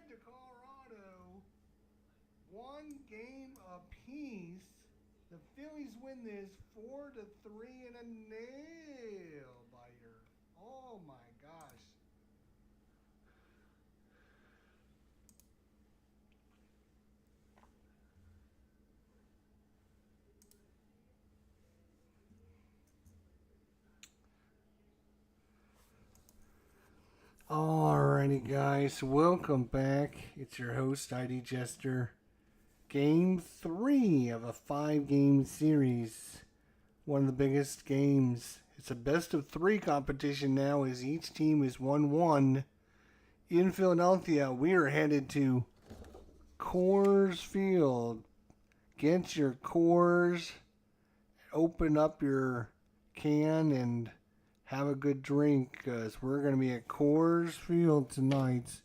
to Colorado. One game apiece. The Phillies win this 4-3 in a nail biter. Oh my gosh. Alrighty, guys, welcome back. It's your host, ID Jester. Game 3 of a 5-game series. One of the biggest games. It's a best of 3 competition now, as each team is 1-1. In Philadelphia, we are headed to Coors Field. Get your Coors, open up your can, and have a good drink, because we're going to be at Coors Field tonight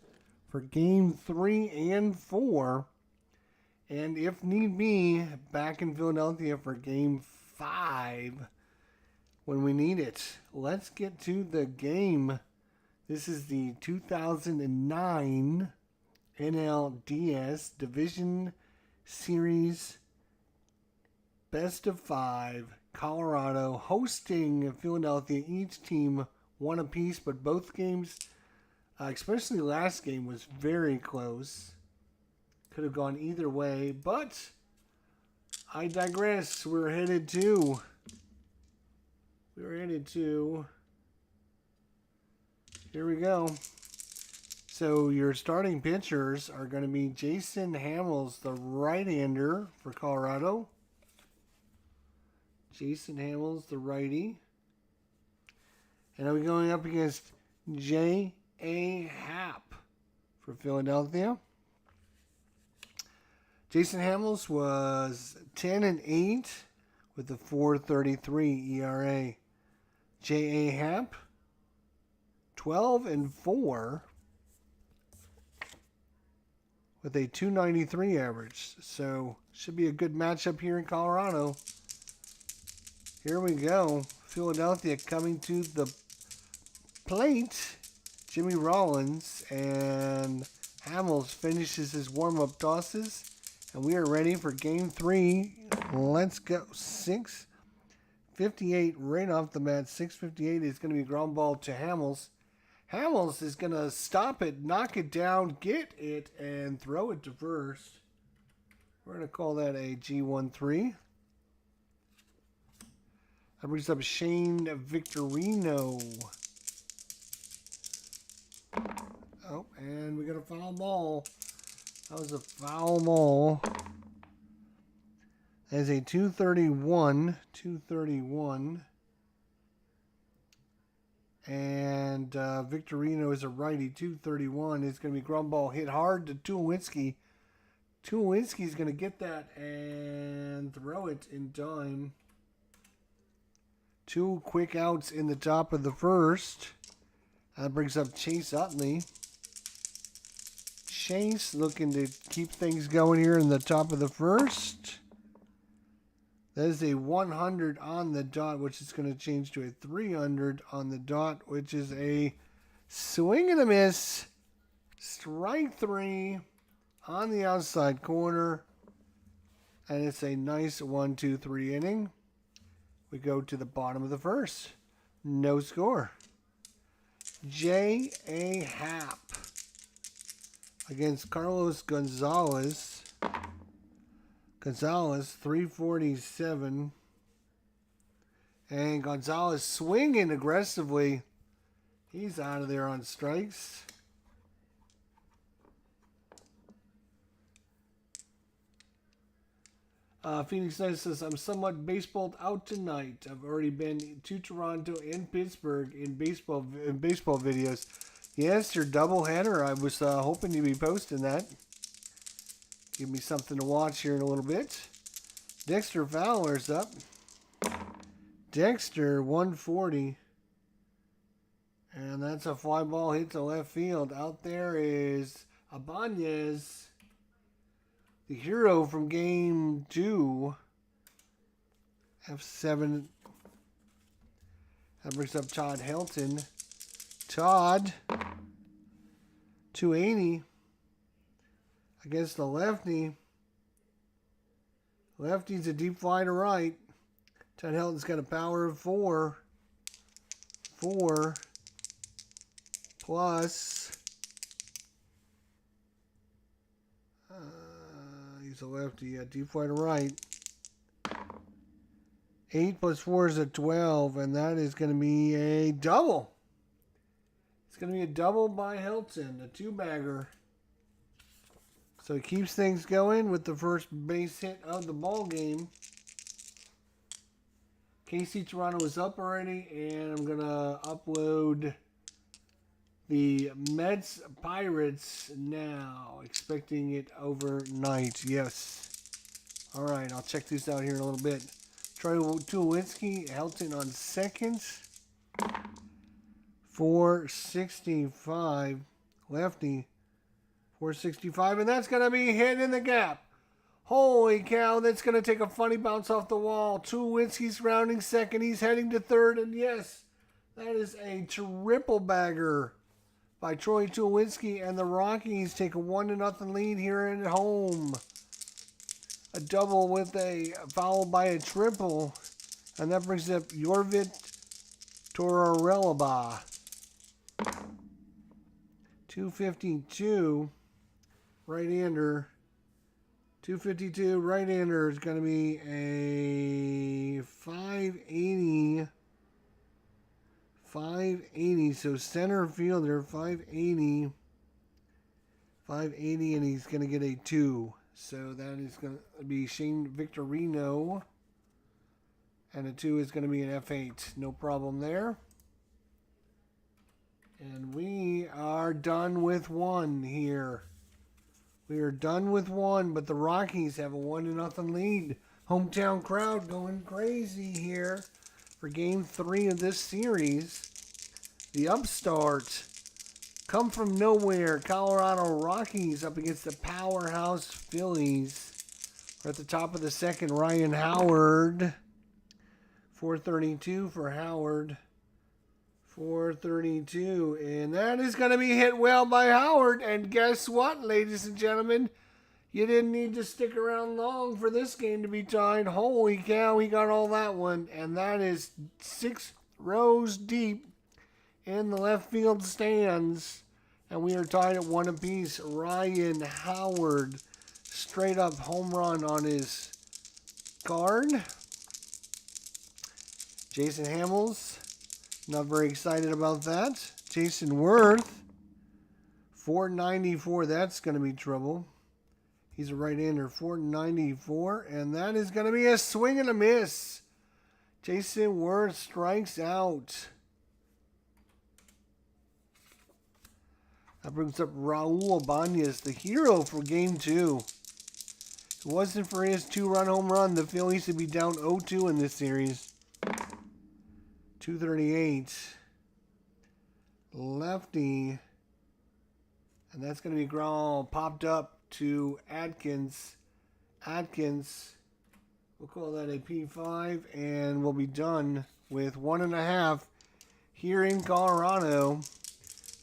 for Game 3 and 4. And if need be, back in Philadelphia for Game 5 when we need it. Let's get to the game. This is the 2009 NLDS Division Series Best of 5. Colorado hosting Philadelphia. Each team one apiece, but both games, especially last game, was very close. Could have gone either way, but I digress. We're headed to here we go. So your starting pitchers are going to be Jason Hamels, the right-hander for Colorado. Jason Hamels, the righty. And are we going up against J.A. Happ for Philadelphia? Jason Hamels was 10-8 with a 4.33 ERA. J.A. Happ, 12-4 with a 2.93 average. So should be a good matchup here in Colorado. Here we go. Philadelphia coming to the plate. Jimmy Rollins, and Hamels finishes his warm-up tosses. And we are ready for Game 3. Let's go. 6:58 right off the bat. 6:58 is going to be a ground ball to Hamels. Hamels is going to stop it, knock it down, get it, and throw it to first. We're going to call that a G13. That brings up Shane Victorino. Oh, and we got a foul ball. That was a foul ball. As a 231. And Victorino is a righty. 231 is going to be ground ball hit hard to Tulowitzki. Tulowitzki's going to get that and throw it in time. 2 quick outs in the top of the first. That brings up Chase Utley. Chase looking to keep things going here in the top of the first. That is a 100 on the dot, which is going to change to a 300 on the dot, which is a swing and a miss. Strike 3 on the outside corner. And it's a nice 1-2-3 inning. We go to the bottom of the first. No score. J.A. Happ against Carlos Gonzalez. Gonzalez, 347. And Gonzalez swinging aggressively. He's out of there on strikes. Phoenix Knight says, I'm somewhat baseballed out tonight. I've already been to Toronto and Pittsburgh in baseball videos. Yes, your doubleheader. I was hoping you'd be posting that. Give me something to watch here in a little bit. Dexter Fowler's up. Dexter, 140. And that's a fly ball hit to left field. Out there is Ibanez, the hero from Game 2. F7. That brings up Todd Helton. Todd, 280. against the lefty. Lefty's a deep fly to right. Ted Helton's got a power of 4. 4 plus. He's a lefty. Yeah, deep fly to right. 8 plus 4 is a 12, and that is going to be a double. It's going to be a double by Helton, a 2-bagger. So he keeps things going with the first base hit of the ball game. KC Toronto is up already, and I'm going to upload the Mets Pirates now. Expecting it overnight. Yes. All right, I'll check these out here in a little bit. Troy Tulowitzki, Helton on second. 465. Lefty. 465, and that's going to be hit in the gap. Holy cow, that's going to take a funny bounce off the wall. Tulowitzki's rounding second. He's heading to third, and yes, that is a triple bagger by Troy Tulowitzki, and the Rockies take a 1-0 lead here at home. A double with a followed by a triple, and that brings up Yorvit Torrealba. 252 right-hander. 252 right-hander is going to be a 580. 580, so center fielder, 580. 580, and he's going to get a 2. So that is going to be Shane Victorino. And a 2 is going to be an F8. No problem there. And we are done with 1 here. We are done with 1, but the Rockies have a 1-0 lead. Hometown crowd going crazy here for Game 3 of this series. The upstart, come from nowhere, Colorado Rockies up against the powerhouse Phillies. We're at the top of the second, Ryan Howard. 432 for Howard. 432, and that is going to be hit well by Howard. And guess what, ladies and gentlemen? You didn't need to stick around long for this game to be tied. Holy cow, he got all that one. And that is 6 rows deep in the left field stands. And we are tied at 1 apiece. Ryan Howard, straight up home run on his card. Jason Hamels, not very excited about that. Jason Worth, 494. That's going to be trouble. He's a right-hander, 494. And that is going to be a swing and a miss. Jason Worth strikes out. That brings up Raul Ibanez, the hero for Game 2. If it wasn't for his 2-run home run, the Phillies would be down 0-2 in this series. 238. Lefty. And that's going to be ground popped up to Atkins. Atkins. We'll call that a P5. And we'll be done with 1.5 here in Colorado.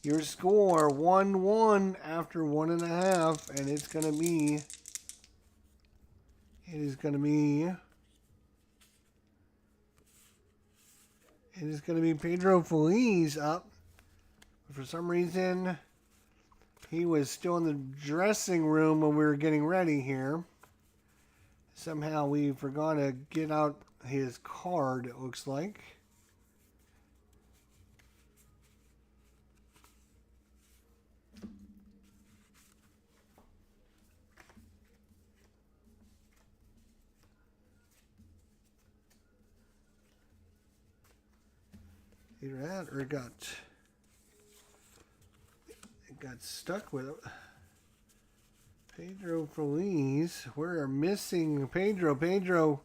Your score 1-1 after 1.5. And it's going to be. It is going to be Pedro Feliz up. For some reason, he was still in the dressing room when we were getting ready here. Somehow we forgot to get out his card, it looks like. Either that or it got stuck with it. Pedro Feliz. We're missing Pedro. Pedro,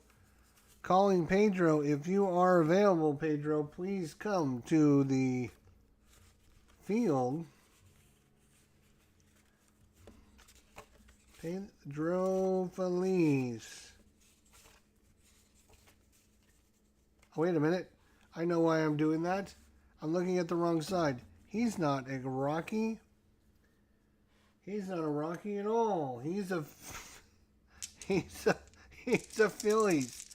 calling Pedro. If you are available, Pedro, please come to the field. Pedro Feliz. Oh, wait a minute. I know why I'm doing that. I'm looking at the wrong side. He's not a Rocky. He's not a Rocky at all. He's a Phillies.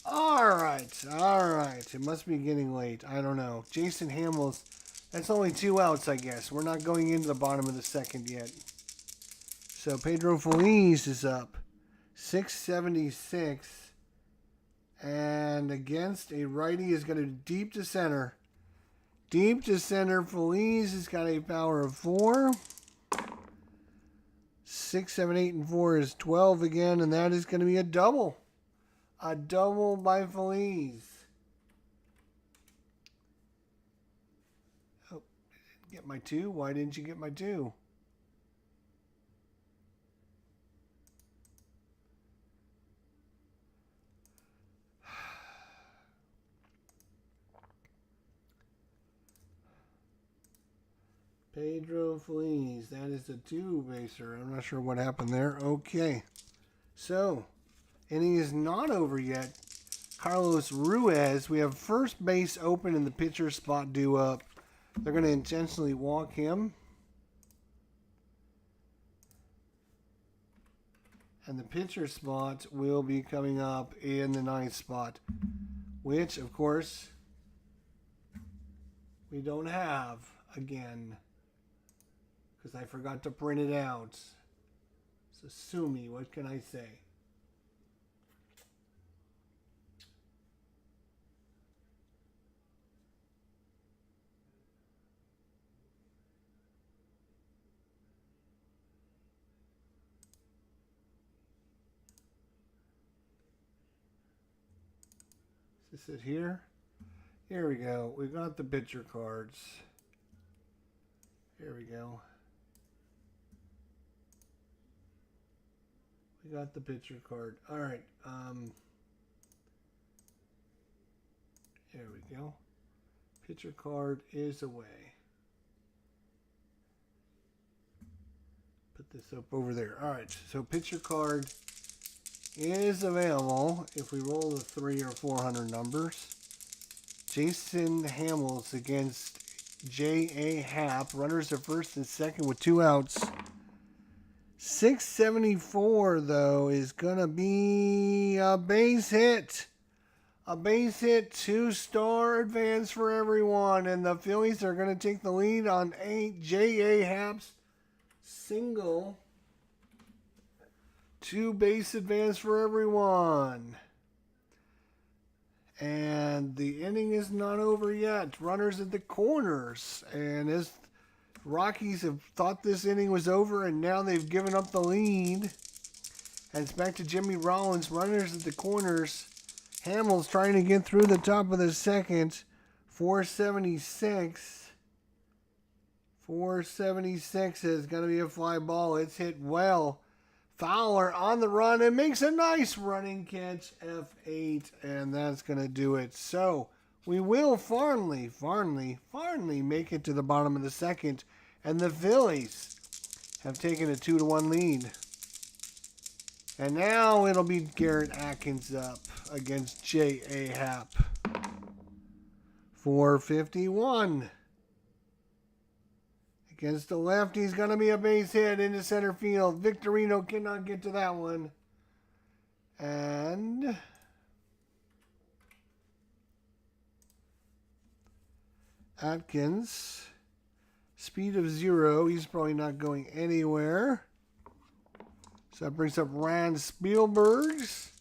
All right. It must be getting late. I don't know. Jason Hamels. That's only 2 outs, I guess. We're not going into the bottom of the second yet. So Pedro Feliz is up. 676. And against a righty is going to deep to center. Deep to center. Feliz has got a power of 4. 6, 7, 8, and 4 is 12 again, and that is going to be a double. A double by Feliz. Oh, didn't get my 2. Why didn't you get my 2? Pedro Feliz. That is a 2-baser. I'm not sure what happened there. Okay. So, inning is not over yet. Carlos Ruiz. We have first base open and the pitcher spot due up. They're going to intentionally walk him. And the pitcher spot will be coming up in the 9th spot. Which, of course, we don't have again. Because I forgot to print it out. So sue me, what can I say? Is this it here? Here we go. We got the pitcher cards. Here we go. We got the pitcher card. All right. There we go. Pitcher card is away. Put this up over there. All right. So pitcher card is available if we roll the 3 or 400 numbers. Jason Hamels against J.A. Happ. Runners at first and second with 2 outs. 674, though, is going to be a base hit. A base hit, 2-star advance for everyone. And the Phillies are going to take the lead on J.A. Happ's single. 2-base advance for everyone. And the inning is not over yet. Runners at the corners. And as Rockies have thought this inning was over, and now they've given up the lead. And it's back to Jimmy Rollins. Runners at the corners. Hamels trying to get through the top of the second. 476. 476 is going to be a fly ball. It's hit well. Fowler on the run and makes a nice running catch. F8, and that's going to do it. So we will finally make it to the bottom of the second. And the Phillies have taken a 2-1 lead. And now it'll be Garrett Atkins up against J.A. Happ. 451. Against the left, he's going to be a base hit into center field. Victorino cannot get to that one. And Atkins, speed of 0. He's probably not going anywhere. So that brings up Ryan Spielberg's.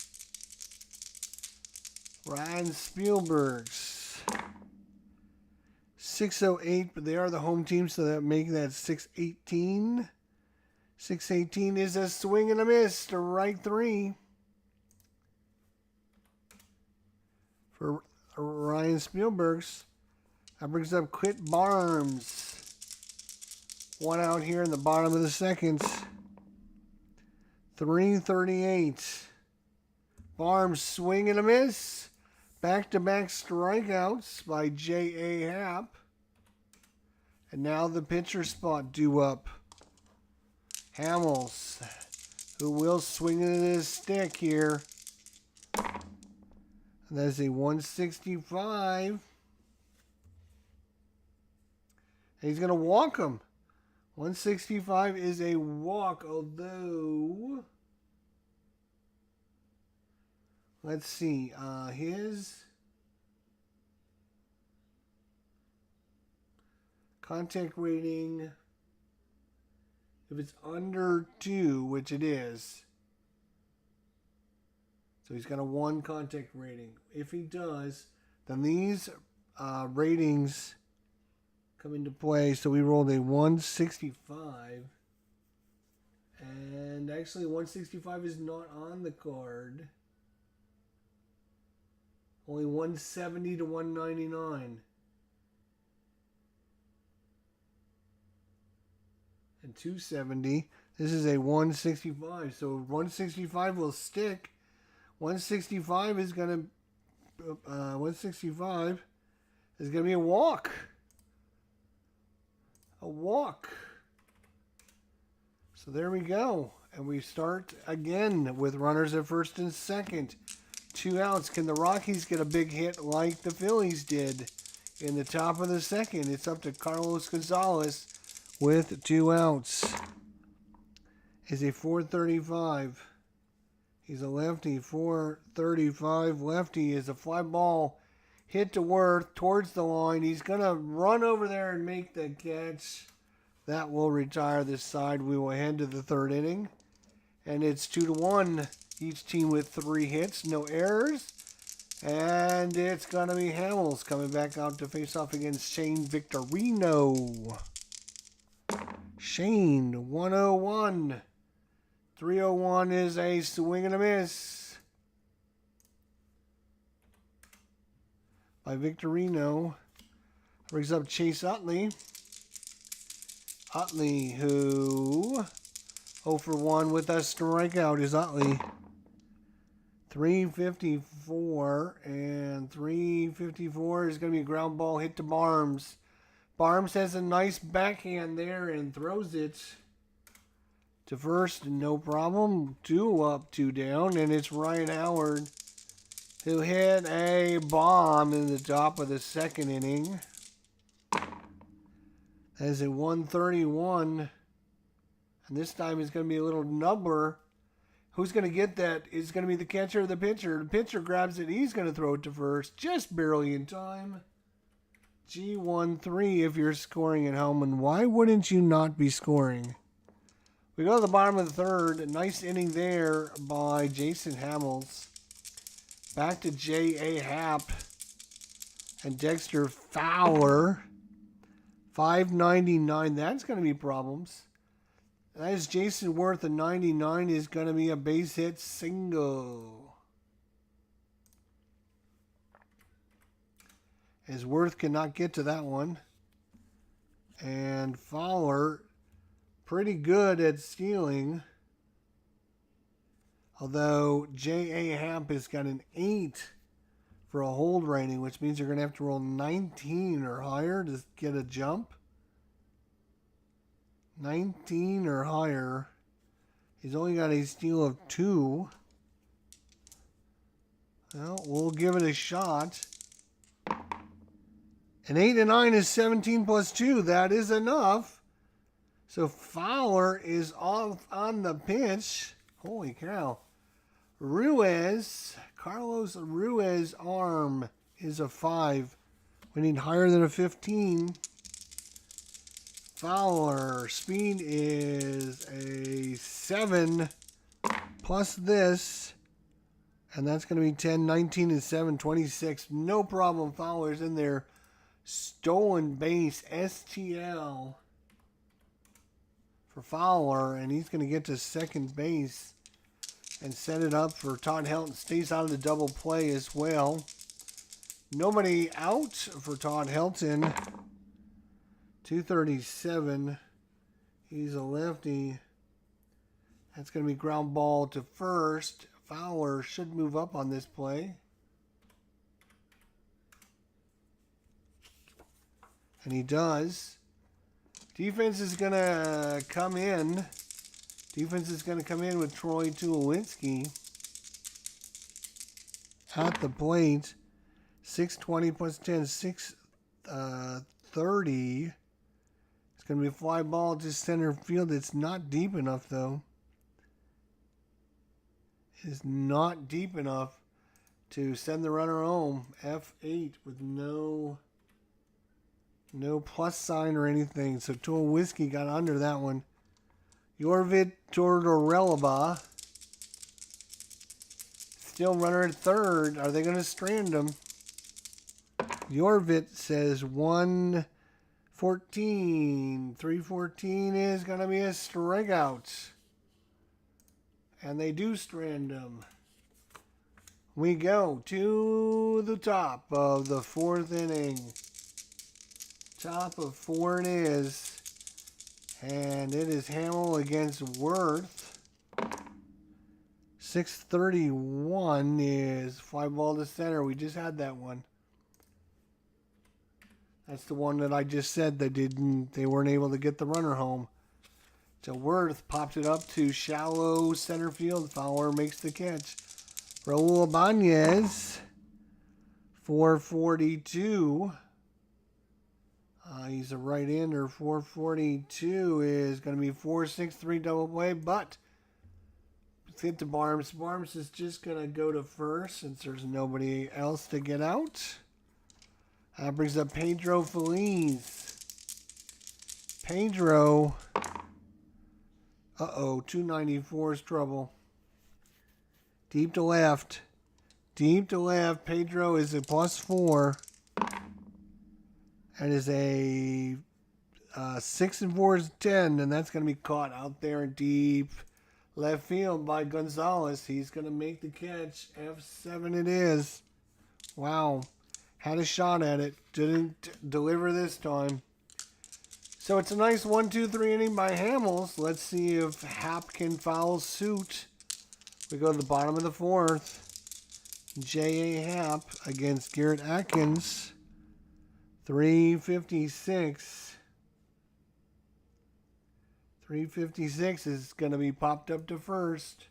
608, but they are the home team, so that makes that 618. 618 is a swing and a miss to right 3 for Ryan Spielberg's. That brings up Quit Barnes. 1 out here in the bottom of the second. 338. Barnes swing and a miss. Back-to-back strikeouts by J.A. Happ. And now the pitcher spot due up. Hamels, who will swing it at his stick here. And that's a 165. And he's going to walk him. 165 is a walk, although... Let's see. His contact rating, if it's under 2, which it is, so he's got a 1 contact rating. If he does, then these ratings come into play. So we rolled a 165. And actually 165 is not on the card. Only 170 to 199. And 270. This is a 165. So 165 will stick. 165 is going to 165 is going to be a walk. A walk. So there we go. And we start again with runners at first and second. 2 outs. Can the Rockies get a big hit like the Phillies did in the top of the second? It's up to Carlos Gonzalez with 2 outs. Is a 435. He's a lefty. 435 lefty is a fly ball hit to Worth towards the line. He's going to run over there and make the catch. That will retire this side. We will head to the 3rd inning. And it's 2-1. Each team with 3 hits. No errors. And it's going to be Hamels coming back out to face off against Shane Victorino. Shane, 101. 301 is a swing and a miss by Victorino. Brings up Chase Utley. Utley, who 0 for 1 with a strikeout is Utley. 354, and 354 is going to be a ground ball hit to Barnes. Barnes has a nice backhand there and throws it to first, no problem. 2 up, 2 down, and it's Ryan Howard who hit a bomb in the top of the 2nd inning. That is a 131, and this time it's going to be a little nubbler. Who's going to get that? Is going to be the catcher or the pitcher. The pitcher grabs it. He's going to throw it to first, just barely in time. G13 if you're scoring at home, and why wouldn't you not be scoring? We go to the bottom of the 3rd. A nice inning there by Jason Hamels. Back to J.A. Happ and Dexter Fowler. 599. That's going to be problems. That is Jason Worth. A 99 is going to be a base hit single. As Worth cannot get to that one. And Fowler, pretty good at stealing. Although J.A. Happ has got an 8 for a hold rating, which means you're going to have to roll 19 or higher to get a jump. 19 or higher. He's only got a steal of 2. Well, we'll give it a shot. An 8 and 9 is 17 plus 2. That is enough. So Fowler is off on the pitch. Holy cow. Carlos Ruiz arm is a 5. We need higher than a 15. Fowler speed is a 7 plus this. And that's going to be 10, 19 and 7, 26. No problem. Fowler's in there. Stolen base, STL for Fowler, and he's going to get to 2nd base and set it up for Todd Helton. Stays out of the double play as well. Nobody out for Todd Helton. 237. He's a lefty. That's going to be ground ball to first. Fowler should move up on this play. And he does. Defense is going to come in. Defense is going to come in with Troy Tulowitzki at the plate. 620 plus 10, 630. It's going to be a fly ball to center field. It's not deep enough, though. It's not deep enough to send the runner home. F8 with no plus sign or anything. So Tool Whiskey got under that one. Jorvit Tortorella. Still runner at third. Are they going to strand him? Jorvit says 114. 314 is going to be a strikeout. And they do strand him. We go to the top of the fourth inning. Top of 4 it is. And it is Hamill against Worth. 631 is fly ball to center. We just had that one. That's the one that I just said they weren't able to get the runner home. So Worth popped it up to shallow center field. Fowler makes the catch. Raul Ibanez, 442. He's a right-hander. 442 is going to be 463 double play, but let's get to Barnes. Barnes is just going to go to first since there's nobody else to get out. That brings up Pedro Feliz. Pedro, 294 is trouble. Deep to left. Deep to left. Pedro is a +4. That is a 6 and 4 is 10, and that's going to be caught out there in deep left field by Gonzalez. He's going to make the catch. F7 it is. Wow. Had a shot at it. Didn't deliver this time. So it's a nice 1-2-3 inning by Hamels. Let's see if Happ can follow suit. We go to the bottom of the fourth. J.A. Happ against Garrett Atkins. 356. 356 is going to be popped up to first.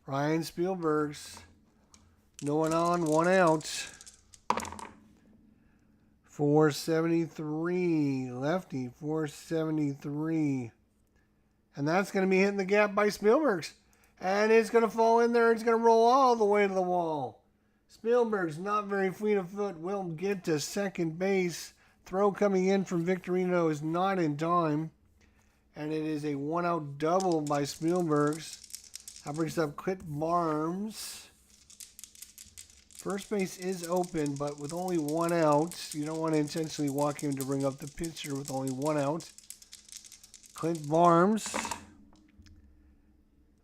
Ryan Spielberg's. No one on, one out. 473. Lefty, 473. And that's going to be hitting the gap by Spielberg's. And it's going to fall in there. It's going to roll all the way to the wall. Spielberg's not very fleet of foot. Will get to second base. Throw coming in from Victorino is not in time. And it is a one-out double by Spielberg's. That brings up Clint Barnes. First base is open, but with only one out. You don't want to intentionally walk him to bring up the pitcher with only one out. Clint Barnes.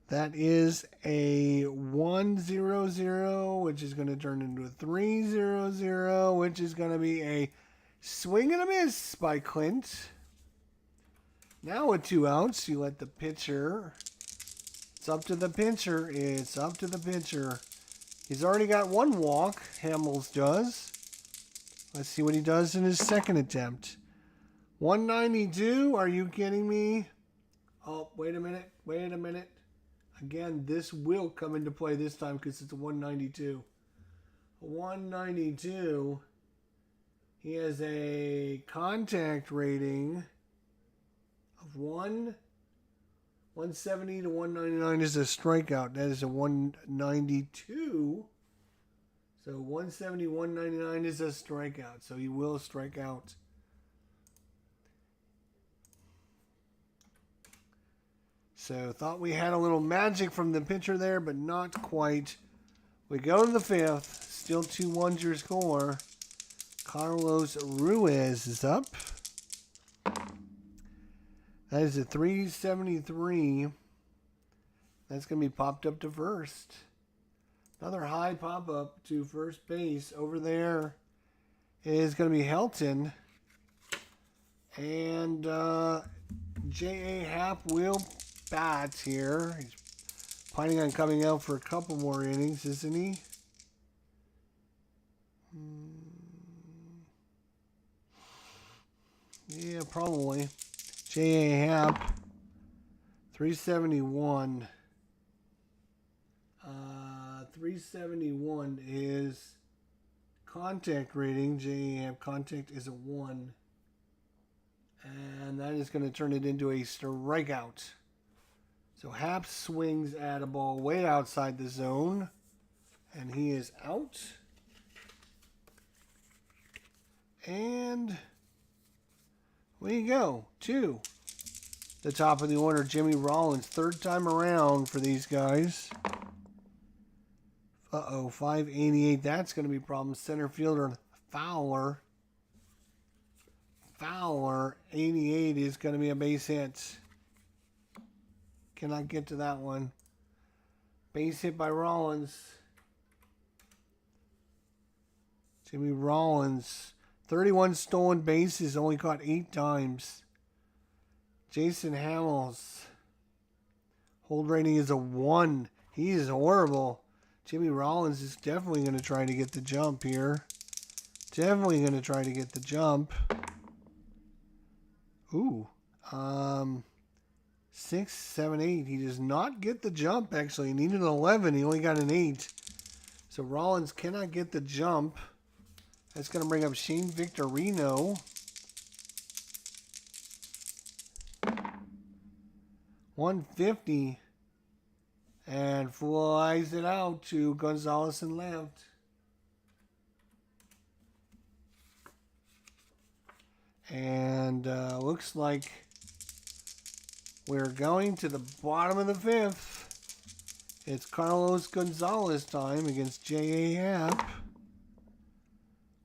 That is a 1-0-0, which is going to turn into a 3-0-0, which is going to be a swing and a miss by Clint. Now with 2 outs, you let the pitcher. It's up to the pitcher. It's up to the pitcher. He's already got 1 walk, Hamels does. Let's see what he does in his second attempt. 192, are you kidding me? Oh, wait a minute. Again, this will come into play this time because it's a 192. 192. He has a contact rating of 170 to 199 is a strikeout. That is a 192. So 170, 199 is a strikeout. So he will strike out. So thought we had a little magic from the pitcher there, but not quite. We go to the 5th. Still 2-1 your score. Carlos Ruiz is up. That is a 373. That's going to be popped up to first. Another high pop-up to first base. Over there is going to be Helton. And J.A. Happ will bat here. He's planning on coming out for a couple more innings, isn't he? Yeah, probably. J.A. Happ, 371. 371 is contact rating. JAF contact is a 1. And that is going to turn it into a strikeout. So Happ swings at a ball way outside the zone. And he is out. And there you go. 2. The top of the order, Jimmy Rollins. 3rd time around for these guys. Uh-oh, 588. That's going to be a problem. Center fielder Fowler. Fowler, 88 is going to be a base hit. Cannot get to that one. Base hit by Rollins. Jimmy Rollins. 31 stolen bases, only caught 8 times. Jason Hamels. Hold rating is a 1. He is horrible. Jimmy Rollins is definitely going to try to get the jump here. Definitely going to try to get the jump. Ooh. 6, 7, 8. He does not get the jump, actually. He needed an 11. He only got an 8. So Rollins cannot get the jump. That's going to bring up Shane Victorino. 150. And flies it out to Gonzalez and left. And looks like we're going to the bottom of the 5th. It's Carlos Gonzalez time against JAF.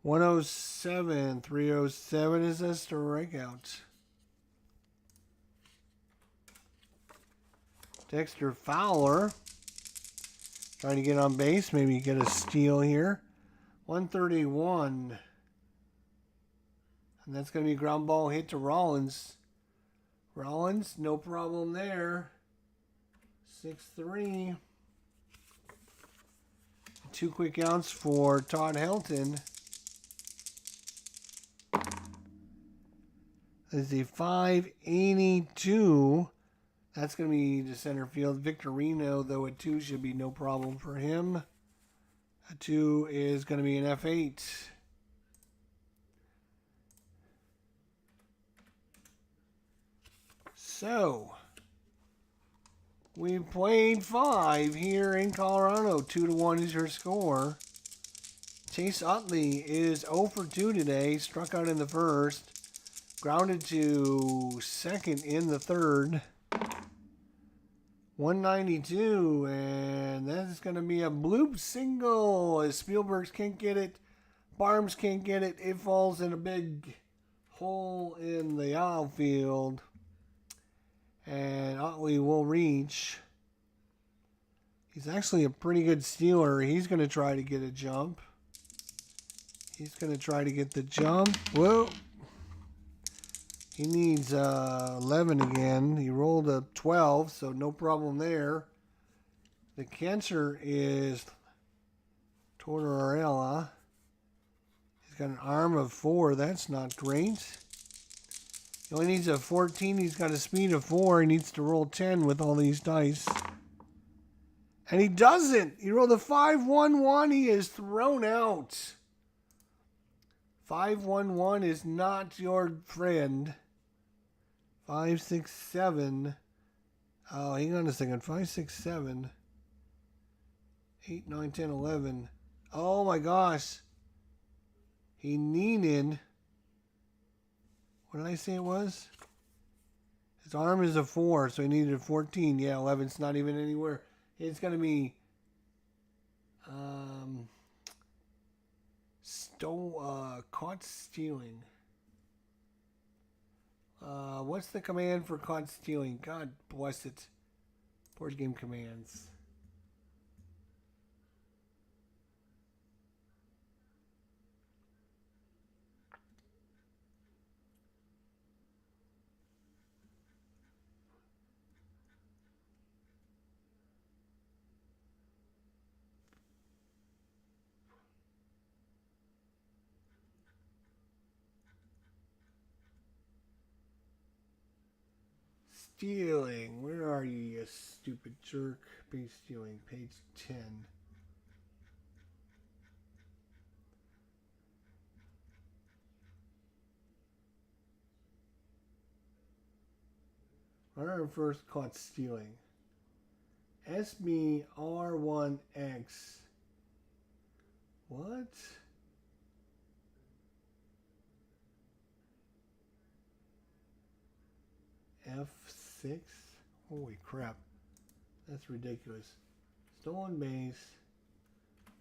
107, 307 is a strikeout. Dexter Fowler trying to get on base, maybe get a steal here. 131. And that's going to be a ground ball hit to Rollins. Rollins, no problem there. 6-3. 2 quick outs for Todd Helton. There's a 582. That's going to be to center field. Victorino, though, at 2 should be no problem for him. A 2 is going to be an F8. So, we played 5 here in Colorado. 2-1 is your score. Chase Utley is 0 for 2 today. Struck out in the 1st. Grounded to 2nd in the 3rd. 192, and that's going to be a bloop single. As Spielbergs can't get it, Barnes can't get it. It falls in a big hole in the outfield. And Utley will reach. He's actually a pretty good stealer. He's going to try to get a jump. He's going to try to get the jump. Whoa. He needs 11 again. He rolled a 12, so no problem there. The catcher is Tortorella. He's got an arm of 4. That's not great. He only needs a 14. He's got a speed of 4. He needs to roll 10 with all these dice. And he doesn't. He rolled a 5-1-1. He is thrown out. 5-1-1 is not your friend. 5, 6, 7. Oh, hang on a second. 5, 6, 7. 8, 9, 10, 11. Oh my gosh. He needed. What did I say it was? His arm is a 4, so he needed a 14. Yeah, 11's not even anywhere. It's going to be caught stealing. What's the command for caught stealing? God bless it. Board game commands. Stealing. Where are you, you stupid jerk? Base stealing. Page 10. Runner first caught stealing. SBR1X. What? F6? Holy crap. That's ridiculous. Stolen base.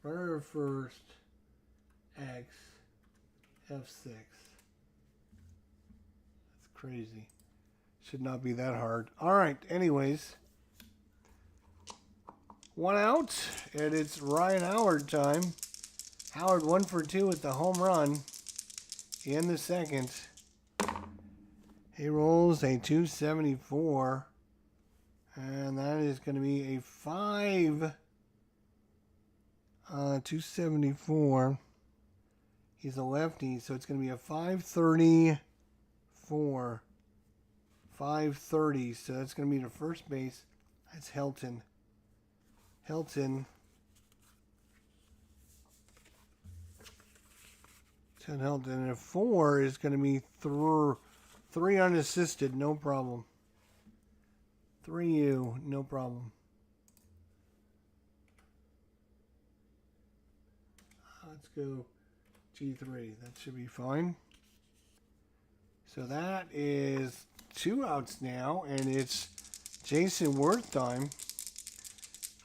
Runner first. X. F6. That's crazy. Should not be that hard. Alright, anyways. One out, and it's Ryan Howard time. Howard 1 for 2 with the home run in the second. He rolls a 274, and that is going to be a 274. He's a lefty, so it's going to be a 534. 530, so that's going to be the first base. That's Helton. Ted Helton. And a 4 is going to be 3 unassisted, no problem. 3U, no problem. Let's go G3. That should be fine. So that is 2 outs now, and it's Jason Worth time.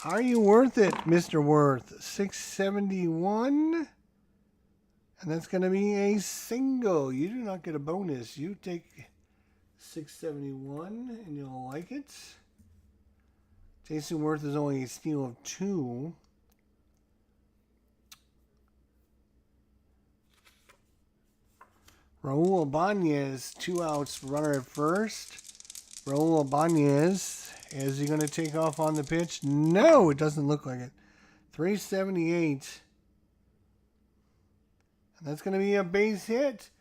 Are you worth it, Mr. Worth? 671. And that's going to be a single. You do not get a bonus. You take 671, and you'll like it. Jason Worth is only a steal of 2. Raul Ibanez, 2 outs, runner at first. Raul Ibanez. Is he going to take off on the pitch? No, it doesn't look like it. 378. And that's going to be a base hit,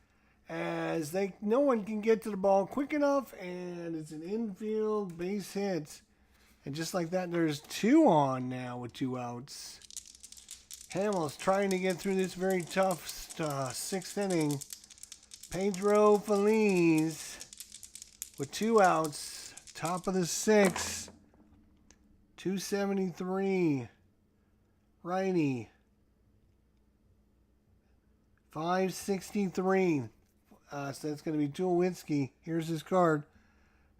as no one can get to the ball quick enough, and it's an infield base hit. And just like that, there's 2 on now with 2 outs. Hamels trying to get through this very tough 6th inning. Pedro Feliz with 2 outs. Top of the 6th. 273. Righty. 563. So that's going to be Tulowitzki. Here's his card.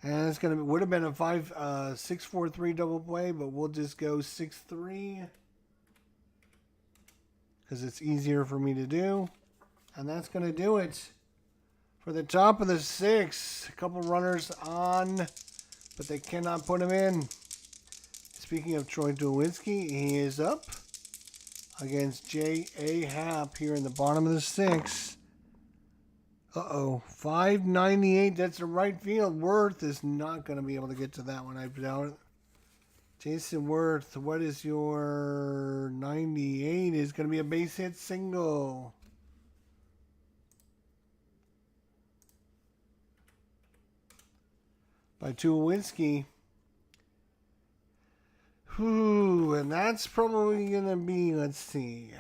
And it's going to would have been a 643 double play, but we'll just go 6-3 because it's easier for me to do. And that's going to do it for the top of the 6th. A couple runners on, but they cannot put him in. Speaking of Troy Tulowitzki, he is up against J.A. Happ here in the bottom of the 6th. 598. That's the right field. Worth is not going to be able to get to that one, I doubt it. Jason Worth, what is your 98? Is going to be a base hit single. By Tulowitzki. And that's probably going to be, let's see,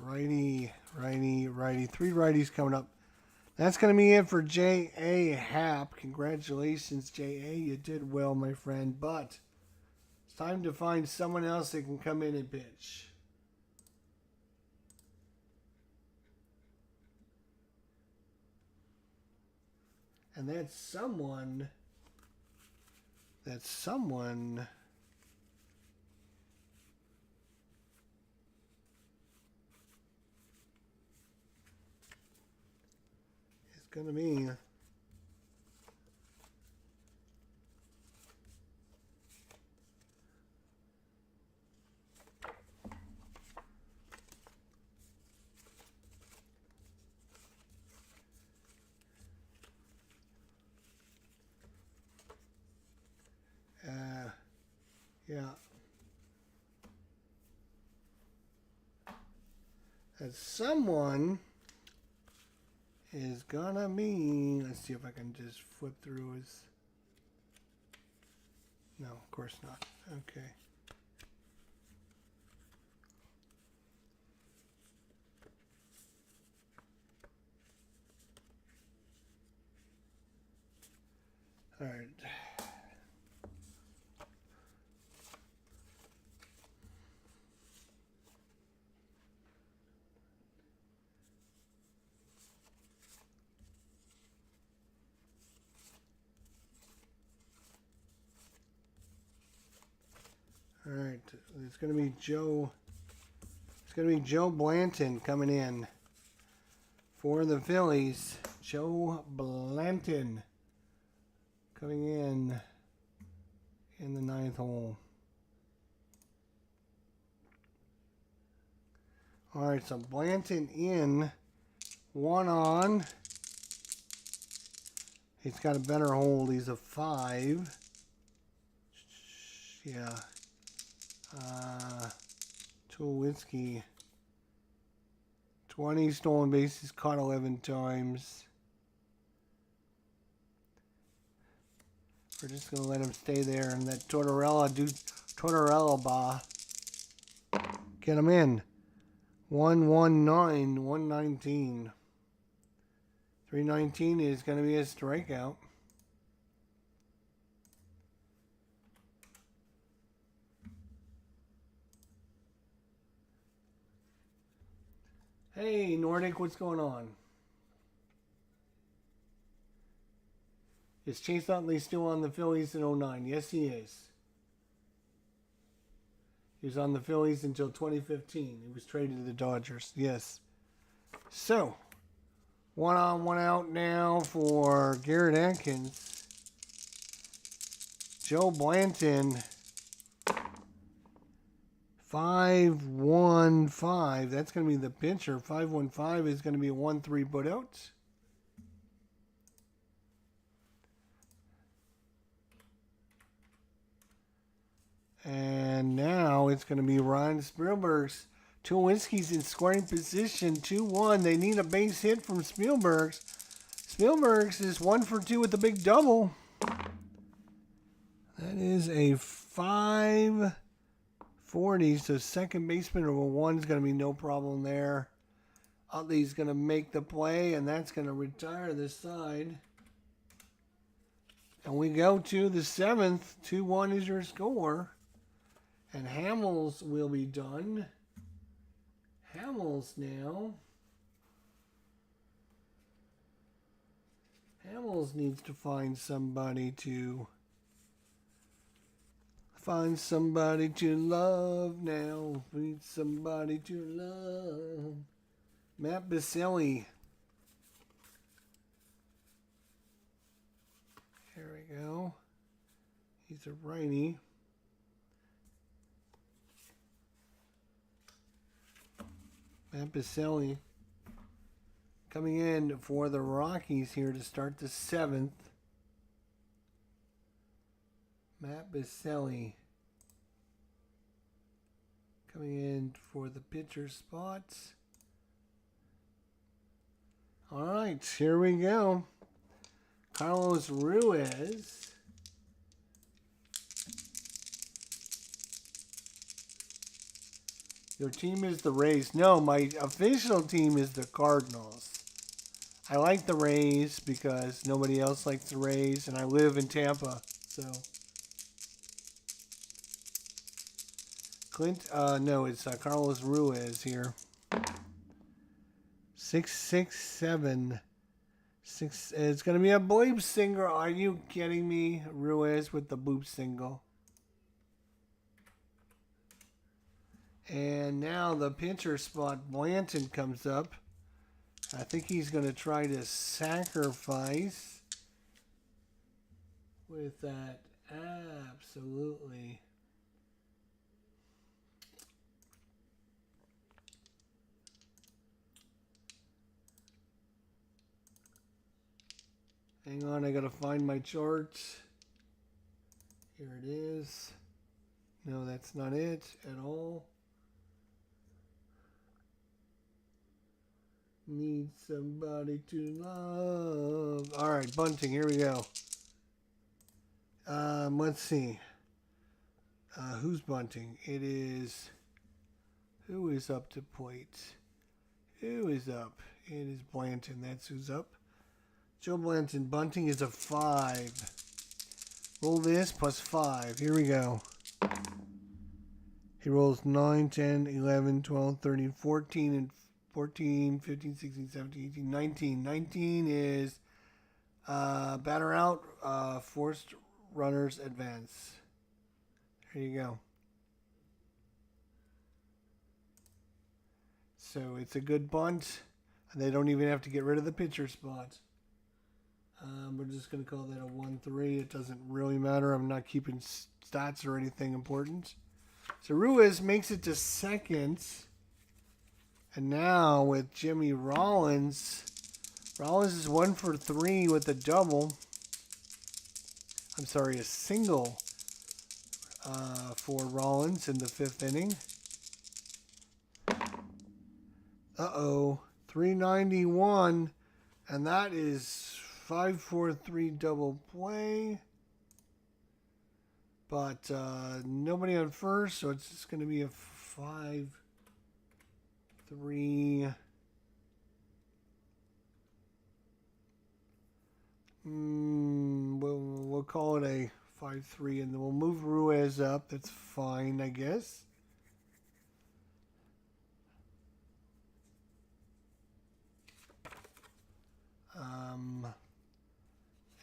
righty, righty, righty. 3 righties coming up. That's going to be it for J.A. Happ. Congratulations, J.A. You did well, my friend. But it's time to find someone else that can come in and pitch. And that someone is going to be yeah. That someone is gonna be, let's see if I can just flip through his, no, of course not. Okay. All right. All right, it's going to be Joe. It's going to be Joe Blanton coming in for the Phillies. Joe Blanton coming in the ninth hole. All right, so Blanton in, one on. He's got a better hold. He's a 5. Yeah. Tulowitzki. 20 stolen bases, caught 11 times. We're just going to let him stay there and let Tortorella do Tortorella ba. Get him in. 119, 119. 319 is going to be a strikeout. Hey, Nordic, what's going on? Is Chase Utley still on the Phillies in 09? Yes, he is. He was on the Phillies until 2015. He was traded to the Dodgers. Yes. So, one on, one out now for Garrett Atkins. Joe Blanton. 5-1-5. That's going to be the pitcher. 5-1-5 is going to be a 1-3 putout. And now it's going to be Ryan Spielberg's. Tulowitzki's in scoring position. 2-1. They need a base hit from Spielberg's. Spielberg's is 1 for 2 with the big double. That is a 540. So second baseman over 1 is going to be no problem there. Utley's going to make the play, and that's going to retire this side. And we go to the 7th. 2-1 is your score. And Hamels will be done. Hamels now. Hamels needs to find somebody to love now. Need somebody to love. Matt Baselli. Here we go. He's a righty. Matt Baselli coming in for the Rockies here to start the 7th. Matt Baselli coming in for the pitcher spots. All right, here we go. Carlos Ruiz. Your team is the Rays. No, my official team is the Cardinals. I like the Rays because nobody else likes the Rays, and I live in Tampa, so. No, it's Carlos Ruiz here. 667. It's going to be a bloop single. Are you kidding me? Ruiz with the bloop single. And now the pitcher spot, Blanton, comes up. I think he's going to try to sacrifice with that. Absolutely. Hang on, I got to find my charts. Here it is. No, that's not it at all. Need somebody to love. All right, bunting. Here we go. Let's see. Who's bunting? It is. Who is up to plate? Who is up? It is Blanton. That's who's up. Joe Blanton. Bunting is a 5. Roll this plus 5. Here we go. He rolls 9, 10, 11, 12, 13, 14, and 14, 15, 16, 17, 18, 19. 19 is batter out, forced runners advance. There you go. So it's a good bunt. And they don't even have to get rid of the pitcher spot. We're just going to call that a 1-3. It doesn't really matter. I'm not keeping stats or anything important. So Ruiz makes it to second. And now with Jimmy Rollins. Rollins is 1 for 3 with a double. I'm sorry, a single for Rollins in the 5th inning. Uh-oh. 391. And that is 5-4-3 double play. But nobody on first, so it's just going to be a 5-3. We'll call it a 5-3, and then we'll move Ruiz up. That's fine, I guess.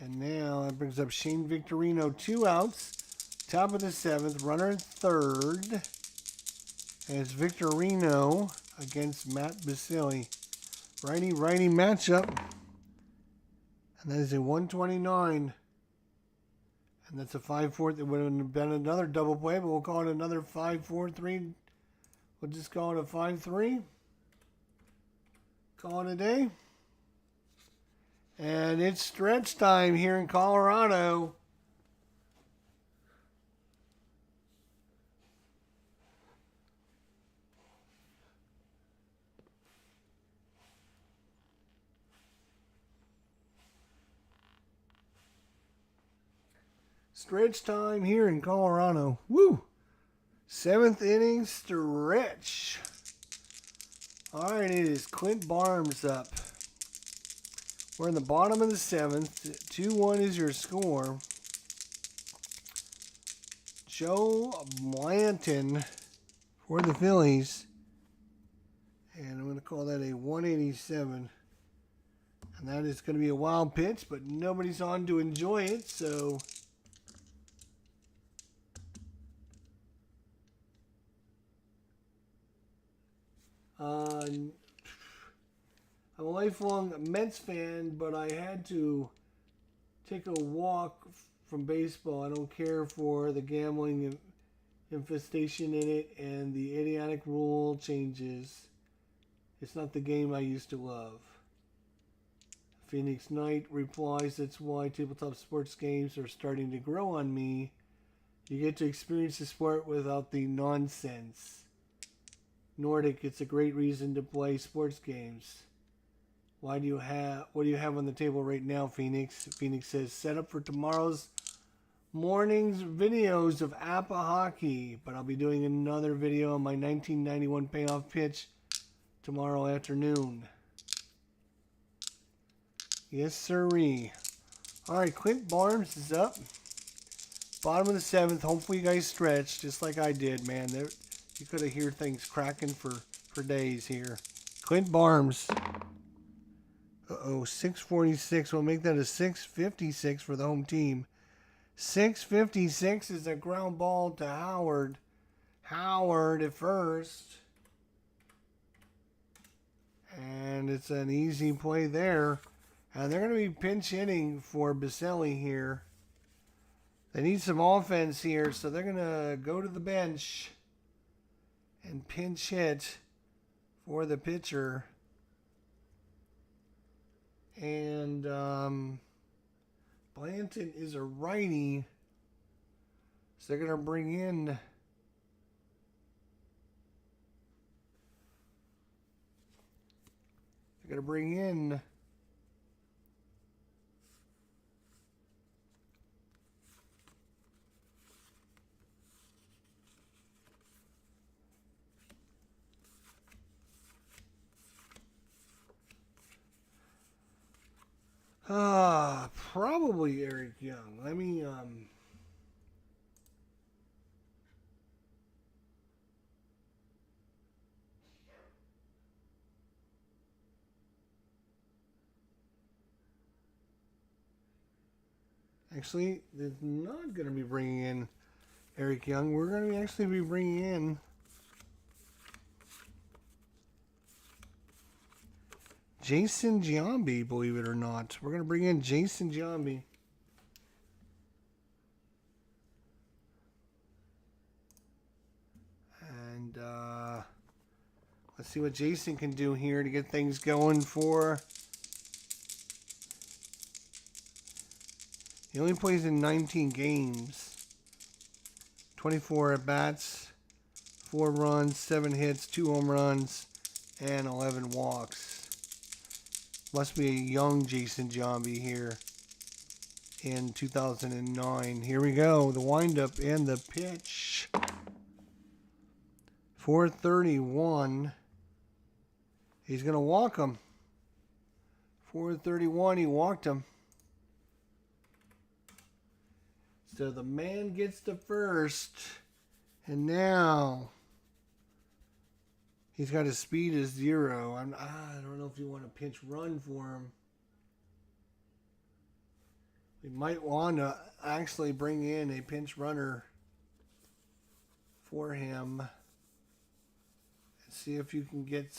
And now that brings up Shane Victorino, 2 outs. Top of the 7th, runner at 3rd. And it's Victorino against Matt Basili. Righty-righty matchup. And that is a 129. And that's a 5-4. It would have been another double play, but we'll call it another 5-4-3. We'll just call it a 5-3. Call it a day. And it's stretch time here in Colorado. Stretch time here in Colorado. Woo! 7th inning stretch. All right, it is Clint Barnes up. We're in the bottom of the 7th. 2-1 is your score. Joe Blanton for the Phillies. And I'm going to call that a 187. And that is going to be a wild pitch, but nobody's on to enjoy it, so... I'm a lifelong Mets fan, but I had to take a walk from baseball. I don't care for the gambling infestation in it and the idiotic rule changes. It's not the game I used to love. Phoenix Knight replies, that's why tabletop sports games are starting to grow on me. You get to experience the sport without the nonsense. Nordic, it's a great reason to play sports games. What do you have on the table right now, Phoenix? Phoenix says, set up for tomorrow's morning's videos of APA hockey. But I'll be doing another video on my 1991 payoff pitch tomorrow afternoon. Yes, sirree. All right, Clint Barnes is up. Bottom of the 7th. Hopefully you guys stretch just like I did, man. You could have heard things cracking for days here. Clint Barnes. Uh-oh, 646. We'll make that a 656 for the home team. 656 is a ground ball to Howard. Howard at first. And it's an easy play there. And they're going to be pinch hitting for Basili here. They need some offense here, so they're going to go to the bench and pinch hit for the pitcher. And Blanton is a righty. So they're going to bring in probably Eric Young. Let me actually, they're not going to be bringing in Eric Young. We're going to actually be bringing in Jason Giambi, believe it or not. We're going to bring in Jason Giambi. And let's see what Jason can do here to get things going for. He only plays in 19 games. 24 at-bats, 4 runs, 7 hits, 2 home runs, and 11 walks. Must be a young Jason Giambi here in 2009. Here we go. The windup and the pitch. 431. He's going to walk him. 431, he walked him. So the man gets to first. And now he's got his speed as 0. I don't know if you want to pinch run for him. We might want to actually bring in a pinch runner for him. Let's see if you can get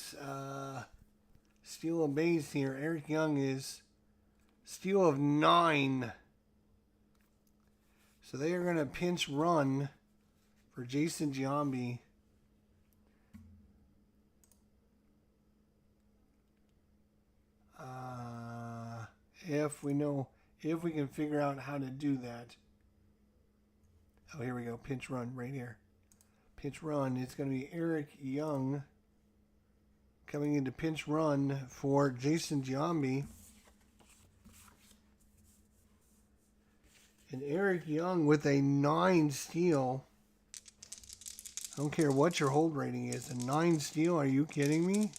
steal a base here. Eric Young is steal of 9. So they are going to pinch run for Jason Giambi. If we can figure out how to do that. Oh, here we go. Pinch run right here. Pinch run. It's going to be Eric Young coming into pinch run for Jason Giambi. And Eric Young with a 9 steal. I don't care what your hold rating is. A 9 steal? Are you kidding me?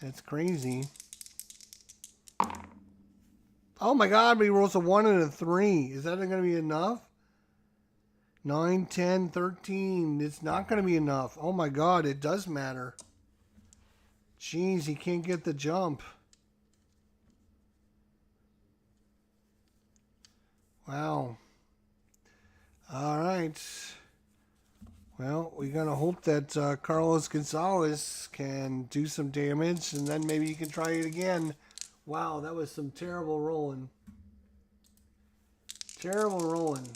That's crazy. Oh my God, but he rolls a 1 and a 3. Is that going to be enough? 9, 10, 13. It's not going to be enough. Oh my God, it does matter. Jeez, he can't get the jump. Wow. All right. Well, we're going to hope that Carlos Gonzalez can do some damage, and then maybe you can try it again. Wow, that was some terrible rolling. Terrible rolling.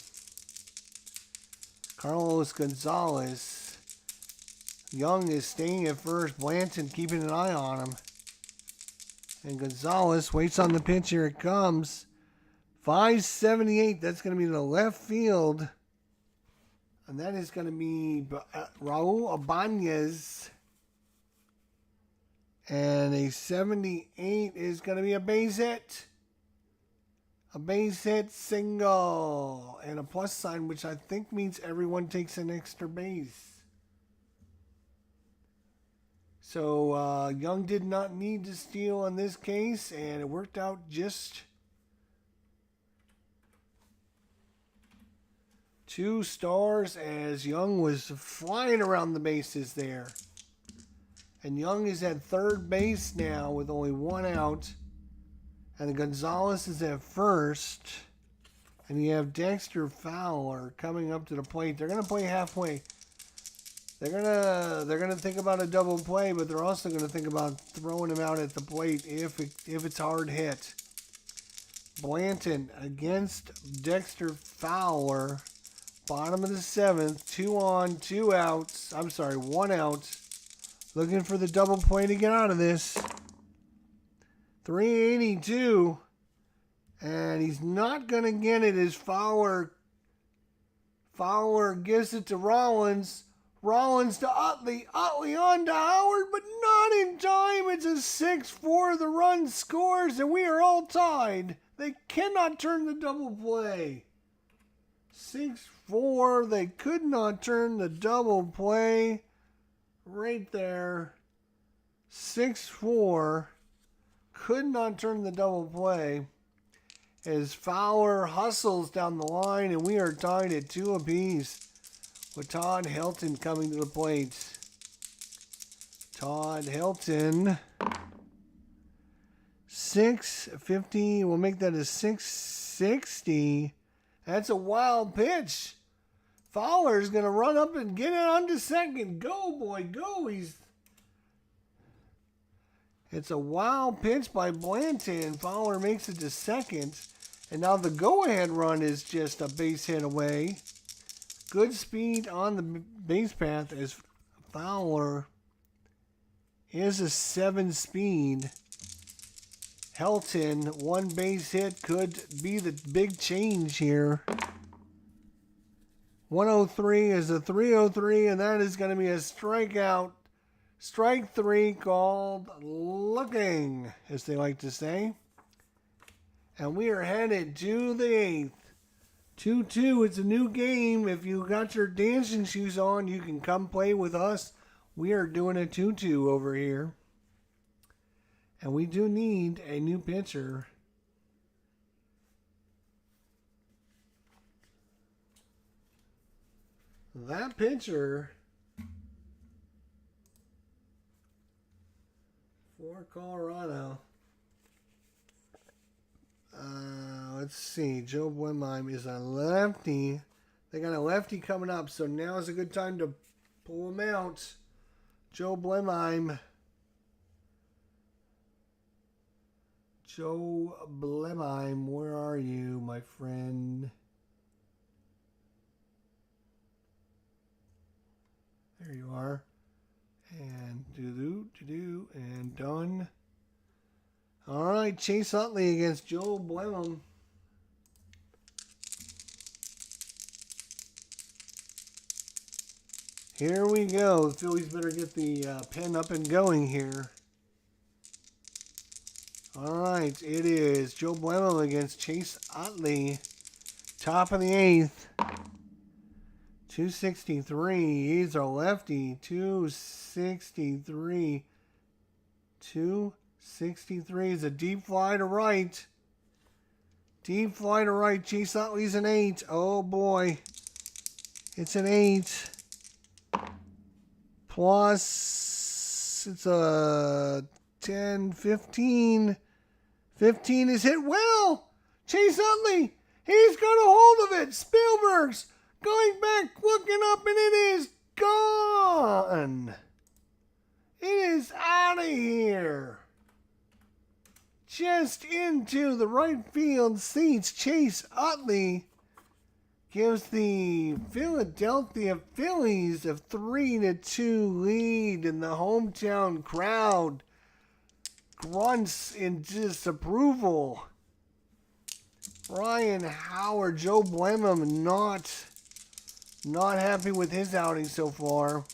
Carlos Gonzalez. Young is staying at first. Blanton keeping an eye on him. And Gonzalez waits on the pitch. Here it comes. 578. That's going to be the left field. And that is going to be Raul Ibanez. And a 78 is going to be a base hit. A base hit single. And a plus sign, which I think means everyone takes an extra base. So Young did not need to steal in this case. And it worked out just 2 stars as Young was flying around the bases there. And Young is at third base now with only 1 out. And Gonzalez is at first. And you have Dexter Fowler coming up to the plate. They're going to play halfway. They're gonna think about a double play, but they're also going to think about throwing him out at the plate if it's hard hit. Blanton against Dexter Fowler. Bottom of the 7th. 2 on, 2 outs. I'm sorry, 1 out. Looking for the double play to get out of this. 382. And he's not going to get it as Fowler gives it to Rollins. Rollins to Utley. Utley on to Howard, but not in time. It's a 6-4. The run scores, and we are all tied. They cannot turn the double play. 6-4. They could not turn the double play. Right there. 6-4. Could not turn the double play. As Fowler hustles down the line, and we are tied at 2 apiece. With Todd Helton coming to the plate. Todd Helton. 650. We'll make that a 660. That's a wild pitch. Fowler's going to run up and get it onto second. Go, boy, go. It's a wild pitch by Blanton. Fowler makes it to second. And now the go-ahead run is just a base hit away. Good speed on the base path as Fowler is a 7 speed. Helton, 1 base hit could be the big change here. 103 is a 303, and that is going to be a strikeout. Strike 3 called looking, as they like to say. And we are headed to the 8th. 2-2, it's a new game. If you got your dancing shoes on, you can come play with us. We are doing a 2-2 over here. And we do need a new pitcher. That pitcher for Colorado. Let's see. Joe Blemheim is a lefty. They got a lefty coming up, so now is a good time to pull him out. Joe Blemheim. Joe Blemheim, where are you, my friend? There you are. And do, and done. All right, Chase Utley against Joe Blemheim. Here we go. The Phillies better get the pen up and going here. All right, it is Joe Blemheim against Chase Utley. Top of the 8th. 263. He's a lefty. 263. 263 is a deep fly to right. Deep fly to right. Chase Utley's an 8. Oh boy. It's an 8. Plus, it's a 10, 15. 15 is hit well. Chase Utley. He's got a hold of it. Spielberg's going back, looking up, and it is gone. It is out of here. Just into the right field seats. Chase Utley gives the Philadelphia Phillies a 3-2 lead, and the hometown crowd grunts in disapproval. Ryan Howard, Joe Blemheim not happy with his outing so far.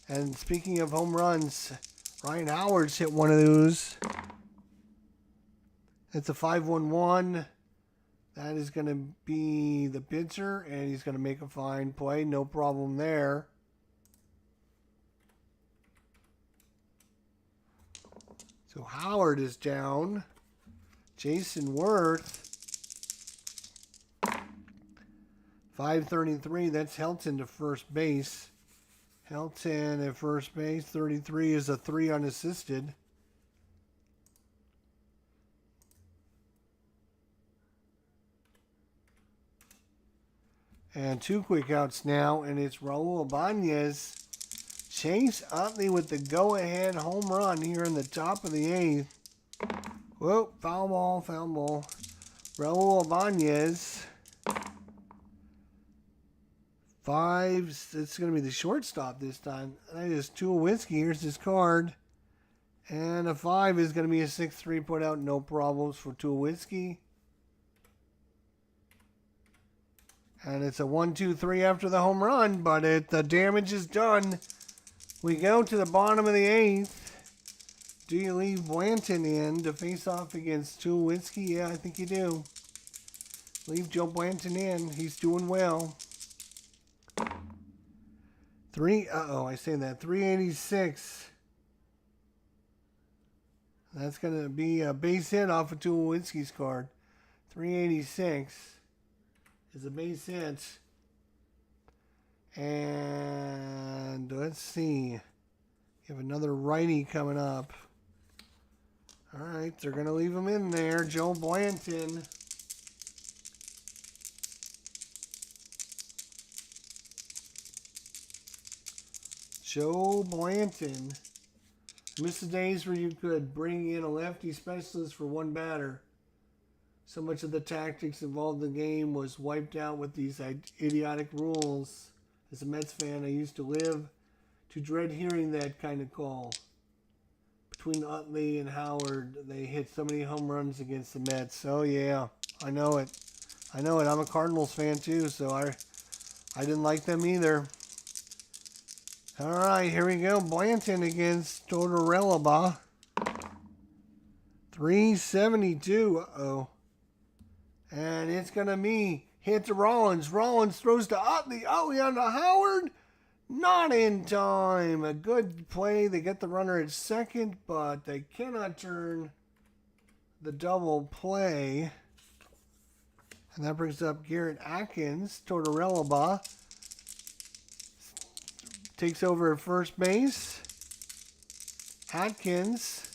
And speaking of home runs, Ryan Howard's hit one of those. It's a 5-1-1. That is going to be the pitcher, and he's going to make a fine play. No problem there. So Howard is down. Jason Worth. 533, that's Helton to first base. Helton at first base. 33 is a 3 unassisted. And 2 quick outs now, and it's Raul Ibanez. Chase Utley with the go-ahead home run here in the top of the 8th. Whoa, foul ball, foul ball. Raul Ibanez. 5, it's going to be the shortstop this time. That is Tulowitzki. Here's his card. And a 5 is going to be a 6-3 put out. No problems for Tulowitzki. And it's a 1-2-3 after the home run, but the damage is done. We go to the bottom of the 8th. Do you leave Blanton in to face off against Tulowitzki? Yeah, I think you do. Leave Joe Blanton in. He's doing well. 386. That's going to be a base hit off of Tulowitzki's card. 386 is a base hit. And let's see. You have another righty coming up. All right, they're going to leave him in there. Joe Blanton. Joe Blanton Miss the days where you could bring in a lefty specialist for one batter. So much of the tactics involved in the game was wiped out with these idiotic rules. As a Mets fan, I used to live to dread hearing that kind of call. Between Utley and Howard, they hit so many home runs against the Mets. Oh yeah, I know it. I know it. I'm a Cardinals fan too, so I didn't like them either. All right, here we go. Blanton against Tortorella. 372. Uh-oh. And it's going to be hit to Rollins. Rollins throws to Utley. Utley on to Howard. Not in time. A good play. They get the runner at second, but they cannot turn the double play. And that brings up Garrett Atkins. Tortorella takes over at first base. Atkins.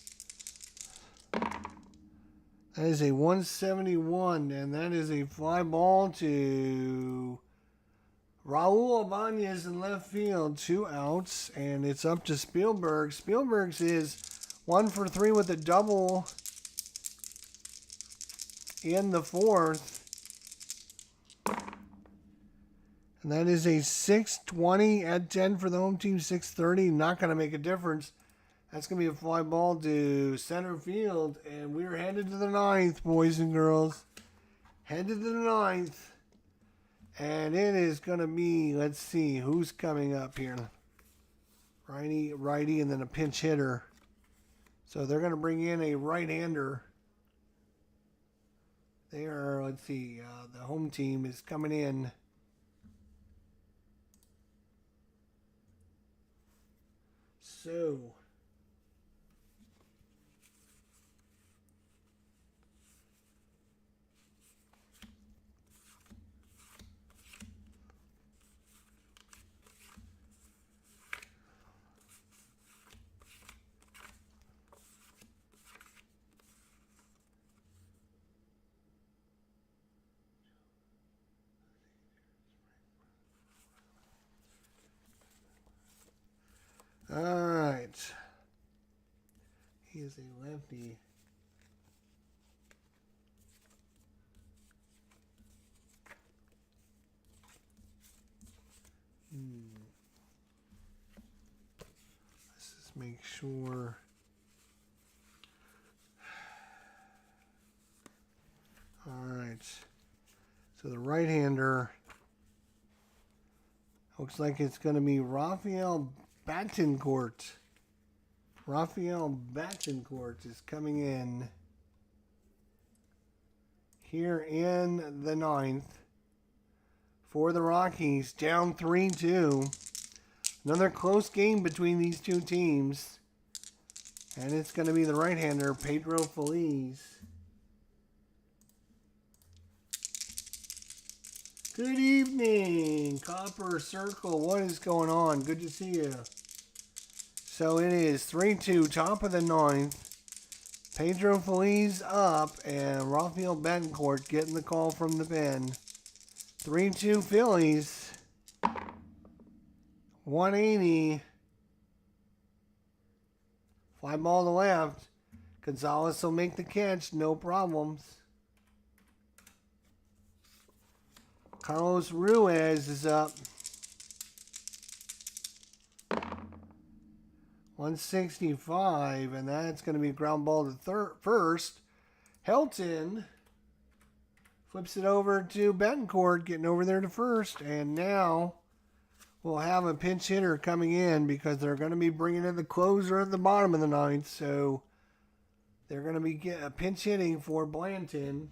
That is a 171, and that is a fly ball to Raul Ibanez in left field. 2 outs, and it's up to Spielberg. Spielberg's is 1 for 3 with a double in the 4th. And that is a 620 at 10 for the home team, 630. Not going to make a difference. That's going to be a fly ball to center field. And we're headed to the 9th, boys and girls. Headed to the 9th. And it is going to be, let's see, who's coming up here. Righty, and then a pinch hitter. So they're going to bring in a right-hander. They are, let's see, the home team is coming in. So, all right. He is a lefty. Let's just make sure. All right. So the right-hander looks like it's going to be Rafael Battencourt. Rafael Battencourt is coming in here in the 9th for the Rockies, down 3-2. Another close game between these two teams. And it's going to be the right-hander, Pedro Feliz. Good evening, Copper Circle. What is going on? Good to see you. So it is 3-2, top of the 9th. Pedro Feliz up, and Rafael Battencourt getting the call from the pen. 3-2 Phillies. 180. Fly ball to left. Gonzalez will make the catch, no problems. Carlos Ruiz is up. 165, and that's going to be a ground ball to first. Helton flips it over to Bettencourt, getting over there to first, and now we'll have a pinch hitter coming in because they're going to be bringing in the closer at the bottom of the 9th, so they're going to be pinch hitting for Blanton.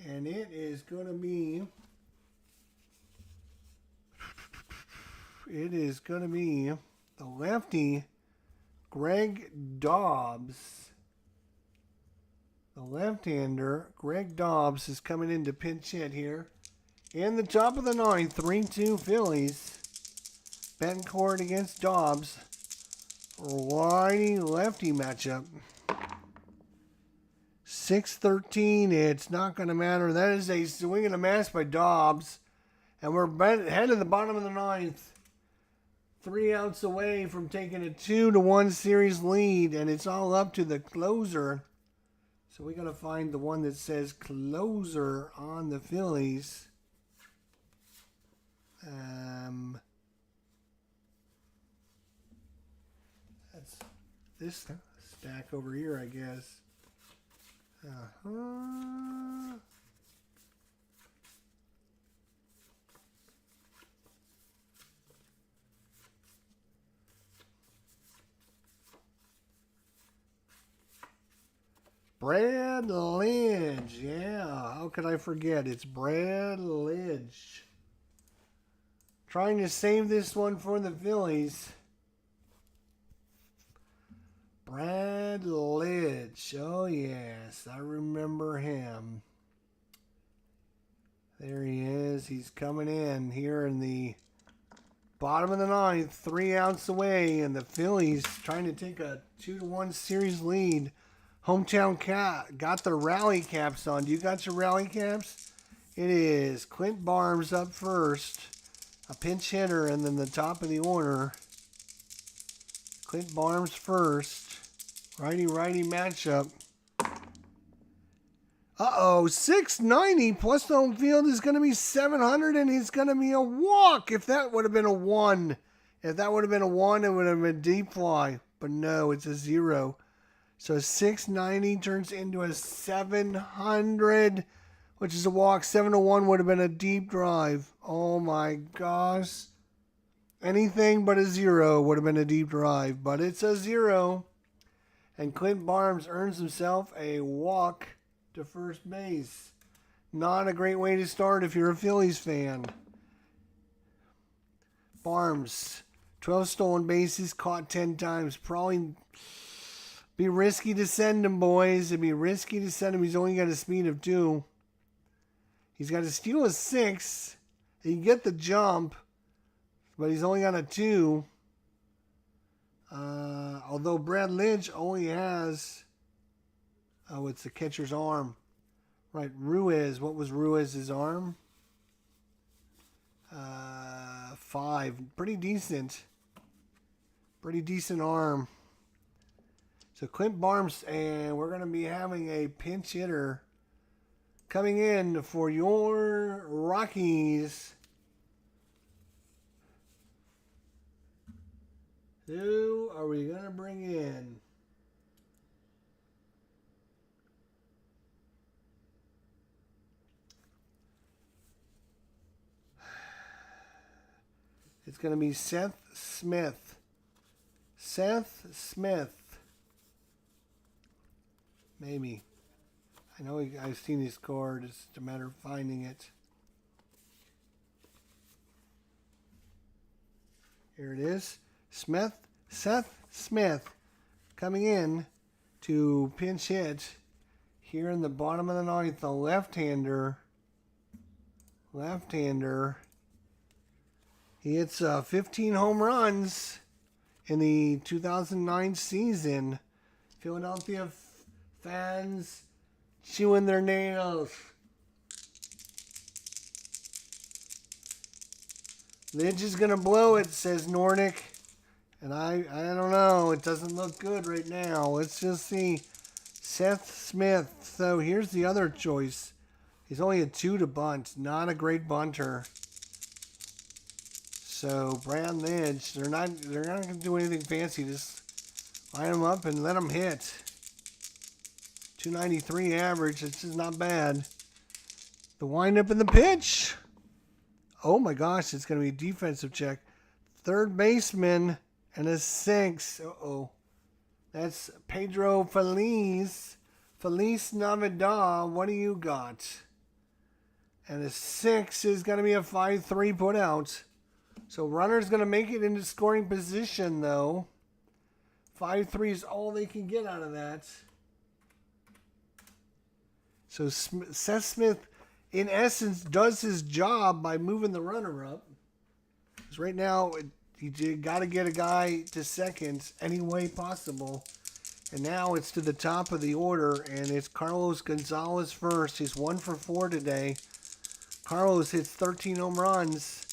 And it is going to be the lefty, Greg Dobbs. The left-hander, Greg Dobbs, is coming in to pinch hit here. In the top of the 9th, 3-2 Phillies. Bettencourt against Dobbs. Righty-lefty matchup. 6-13. It's not going to matter. That is a swing and a miss by Dobbs. And we're heading to the bottom of the ninth. 3 outs away from taking a 2-1 series lead. And it's all up to the closer. So we got to find the one that says closer on the Phillies. That's this stack over here, I guess. Brad Lidge. Yeah, how could I forget? It's Brad Lidge. Trying to save this one for the Phillies. Brad Lidge. Oh, yes. I remember him. There he is. He's coming in here in the bottom of the ninth. 3 outs away. And the Phillies trying to take a 2-1 series lead. Hometown Cat got the rally caps on. Do you got your rally caps? It is Clint Barnes up first. A pinch hitter, and then the top of the order. Clint Barnes first. Righty-righty matchup. Uh-oh, 690 plus the home field is going to be 700, and it's going to be a walk. If that would have been a 1. If that would have been a 1, it would have been a deep fly. But no, it's a 0. So 690 turns into a 700. Which is a walk. 7-1 would have been a deep drive. Oh my gosh. Anything but a 0 would have been a deep drive. But it's a 0. And Clint Barnes earns himself a walk to first base. Not a great way to start if you're a Phillies fan. Barnes, 12 stolen bases, caught 10 times. Probably be risky to send him, boys. It'd be risky to send him. He's only got a speed of 2. He's got a steal of 6. He can get the jump, but he's only got a 2. Although Brad Lidge only has, it's the catcher's arm. Right, Ruiz. What was Ruiz's arm? 5. Pretty decent. Pretty decent arm. So Clint Barnes, and we're going to be having a pinch hitter coming in for your Rockies. Who are we going to bring in? It's going to be Seth Smith. Seth Smith. Maybe. I know I've seen his card. It's just a matter of finding it. Here it is. Seth Smith coming in to pinch hit here in the bottom of the ninth. The left-hander. He hits 15 home runs in the 2009 season. Philadelphia fans chewing their nails. Lidge is going to blow it, says Nordic. And I don't know. It doesn't look good right now. Let's just see. Seth Smith. So here's the other choice. He's only a 2 to bunt. Not a great bunter. So Brad Lidge, they're not going to do anything fancy. Just line him up and let him hit. 293 average. It's just not bad. The windup and the pitch. Oh my gosh, it's going to be a defensive check. Third baseman and a 6. Uh-oh. That's Pedro Feliz. Feliz Navidad. What do you got? And a 6 is going to be a 5-3 put out. So runner's going to make it into scoring position, though. 5-3 is all they can get out of that. So Seth Smith, in essence, does his job by moving the runner up. Because right now, you got to get a guy to second any way possible. And now it's to the top of the order, and it's Carlos Gonzalez first. He's 1 for 4 today. Carlos hits 13 home runs.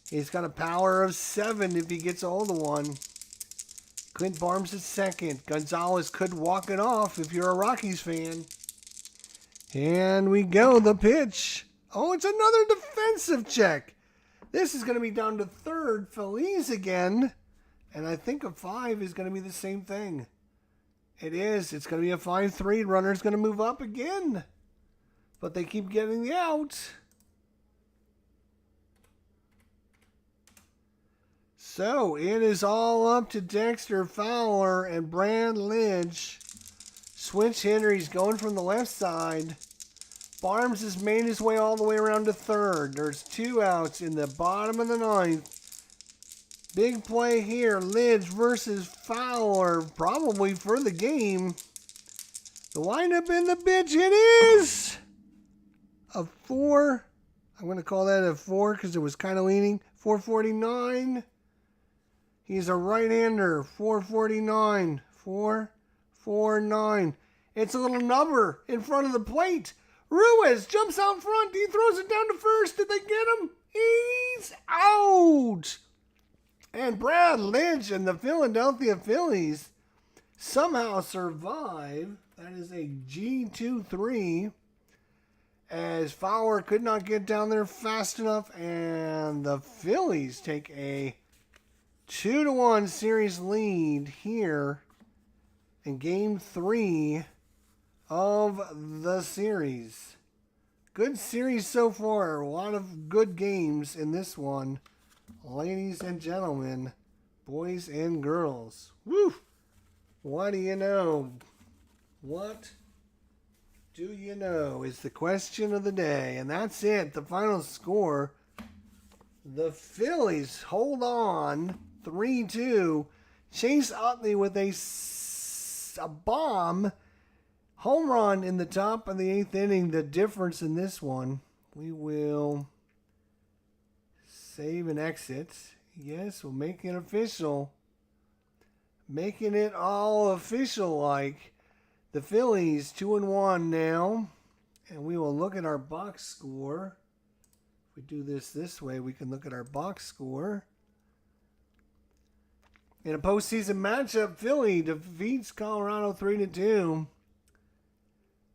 He's got a power of 7 if he gets a hold of one. Clint Barnes is second. Gonzalez could walk it off if you're a Rockies fan. And we go, the pitch. Oh, it's another defensive check. This is going to be down to third. Feliz again. And I think a 5 is going to be the same thing. It is. It's going to be a 5-3. Runner's going to move up again. But they keep getting the out. So it is all up to Dexter Fowler and Brad Lynch. Switch hitter. He's going from the left side. Barnes has made his way all the way around to third. There's 2 outs in the bottom of the 9th. Big play here. Lynch versus Fowler. Probably for the game. The windup in the pitch. It is a 4. I'm going to call that a 4 because it was kind of leaning. 449. He's a right-hander. 449. 449. It's a little number in front of the plate. Ruiz jumps out front. He throws it down to first. Did they get him? He's out. And Brad Lynch and the Philadelphia Phillies somehow survive. That is a G2-3. As Fowler could not get down there fast enough. And the Phillies take a 2-1 series lead here in Game 3 of the series. Good series so far. A lot of good games in this one. Ladies and gentlemen, boys and girls. Woo! What do you know? What do you know is the question of the day. And that's it. The final score. The Phillies hold on 3-2. Chase Utley with a bomb home run in the top of the 8th inning. The difference in this one. We will save and exit. Yes, we'll make it official. Making it all official like. The Phillies 2-1 now. And we will look at our box score. If we do this way, we can look at our box score. In a postseason matchup, Philly defeats Colorado 3-2.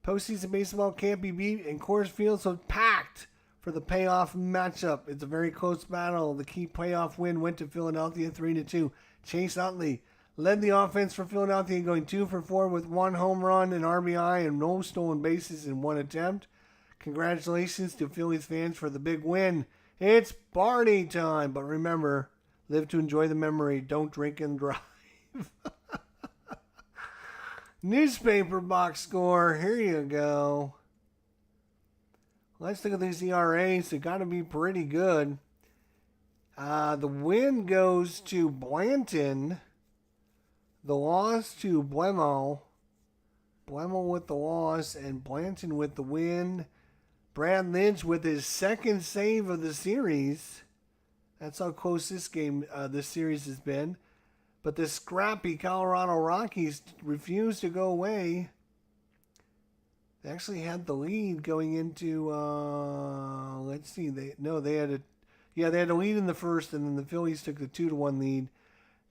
Postseason baseball can't be beat, and Coors Field so packed for the payoff matchup. It's a very close battle. The key playoff win went to Philadelphia 3-2. Chase Utley led the offense for Philadelphia, going 2 for 4 with 1 home run, an RBI, and no stolen bases in 1 attempt. Congratulations to Phillies fans for the big win. It's party time, but remember, live to enjoy the memory. Don't drink and drive. Newspaper box score. Here you go. Let's look at these ERAs. They got to be pretty good. The win goes to Blanton. The loss to Blemmel. Blemmel with the loss and Blanton with the win. Brad Lynch with his second save of the series. That's how close this series has been. But the scrappy Colorado Rockies refused to go away. They actually had the lead going into, let's see, they had a lead in the first, and then the Phillies took the 2-1 lead.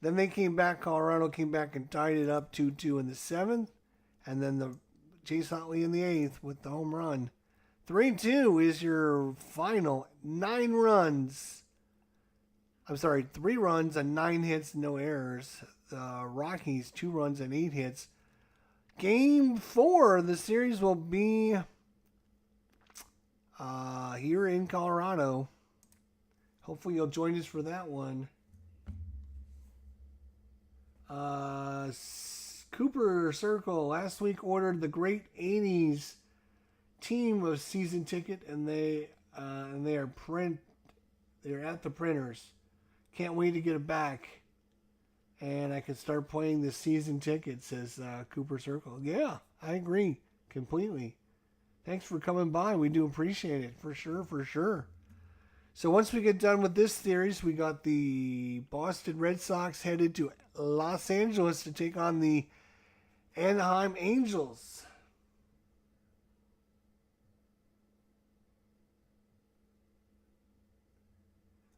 Then they came back, Colorado came back and tied it up 2-2 in the 7th, and then the Chase Utley in the 8th with the home run. 3-2 is your final. 3 runs and 9 hits, no errors. The Rockies, 2 runs and 8 hits. Game 4, the series will be here in Colorado. Hopefully you'll join us for that one. Cooper Circle last week ordered the Great 80s team of season ticket, and they're at the printers. Can't wait to get it back, and I can start playing the season ticket, says Cooper Circle. Yeah, I agree completely. Thanks for coming by. We do appreciate it, for sure. So once we get done with this series, we got the Boston Red Sox headed to Los Angeles to take on the Anaheim Angels.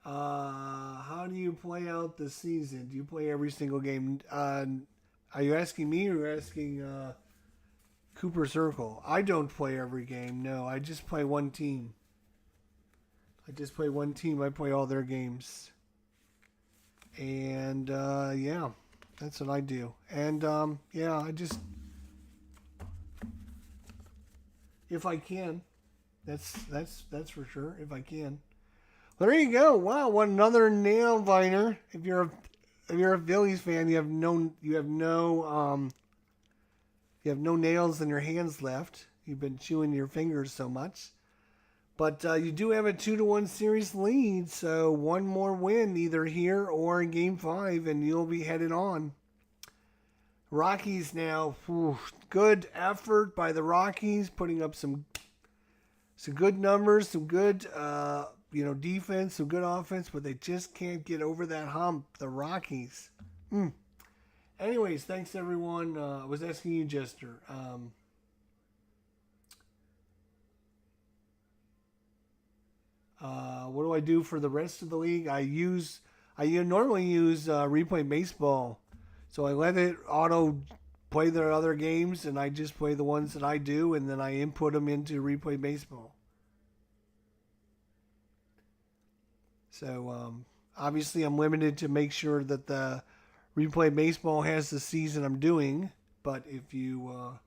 How do you play out the season? Do you play every single game? Are you asking me or asking Cooper Circle? I don't play every game. No, I just play one team. I just play one team. I play all their games. And yeah, that's what I do. And yeah, I just, if I can, that's for sure. If I can. Well, there you go. Wow, what another nail biter. If you're a Phillies fan, you have no nails in your hands left. You've been chewing your fingers so much. But you do have a 2-1 series lead, so one more win either here or in Game 5, and you'll be headed on. Rockies now, good effort by the Rockies, putting up some good numbers, some good defense, some good offense, but they just can't get over that hump. The Rockies. Anyways, thanks everyone. I was asking you, Jester. What do I do for the rest of the league? I normally use Replay Baseball, so I let it auto play their other games, and I just play the ones that I do, and then I input them into Replay Baseball. So obviously, I'm limited to make sure that the Replay Baseball has the season I'm doing. But if you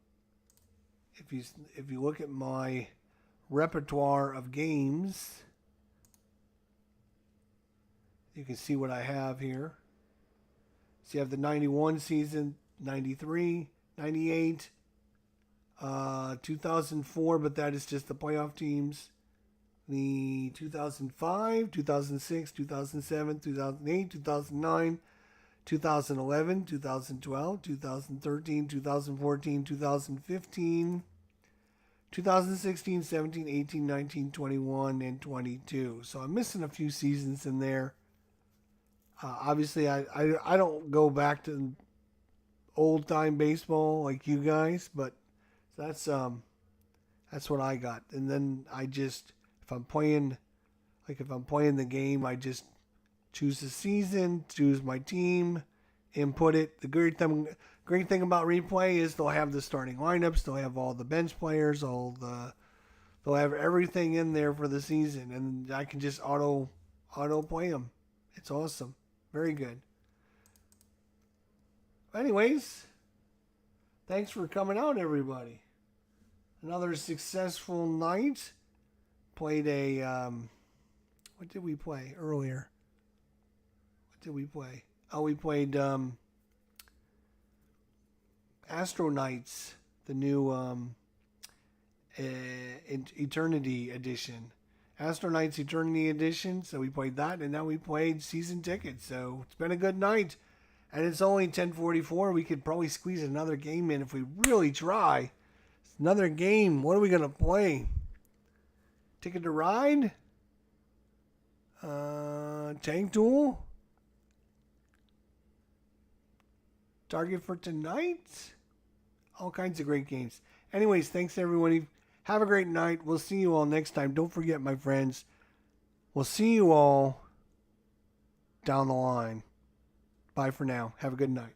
look at my repertoire of games, you can see what I have here. So you have the 91 season, 93, 98, 2004, but that is just the playoff teams. The 2005, 2006, 2007, 2008, 2009, 2011, 2012, 2013, 2014, 2015, 2016, 17, 18, 19, 21, and 22. So I'm missing a few seasons in there. Obviously, I don't go back to old time baseball like you guys, but that's what I got. And then I just, if I'm playing the game, I just choose the season, choose my team, input it. The great thing about Replay is they'll have the starting lineups, they'll have all the bench players, they'll have everything in there for the season, and I can just auto play them. It's awesome. Very good. Anyways, thanks for coming out, everybody. Another successful night. Played a, what did we play earlier? What did we play? Oh, we played Astro Knights, the new Eternity Edition. Astro Knights Eternity Edition. So we played that, and now we played Season Ticket. So it's been a good night. And it's only 10:44. We could probably squeeze another game in if we really try. It's another game. What are we going to play? Ticket to Ride? Tank Duel? Target for Tonight? All kinds of great games. Anyways, thanks everyone. Have a great night. We'll see you all next time. Don't forget, my friends, we'll see you all down the line. Bye for now. Have a good night.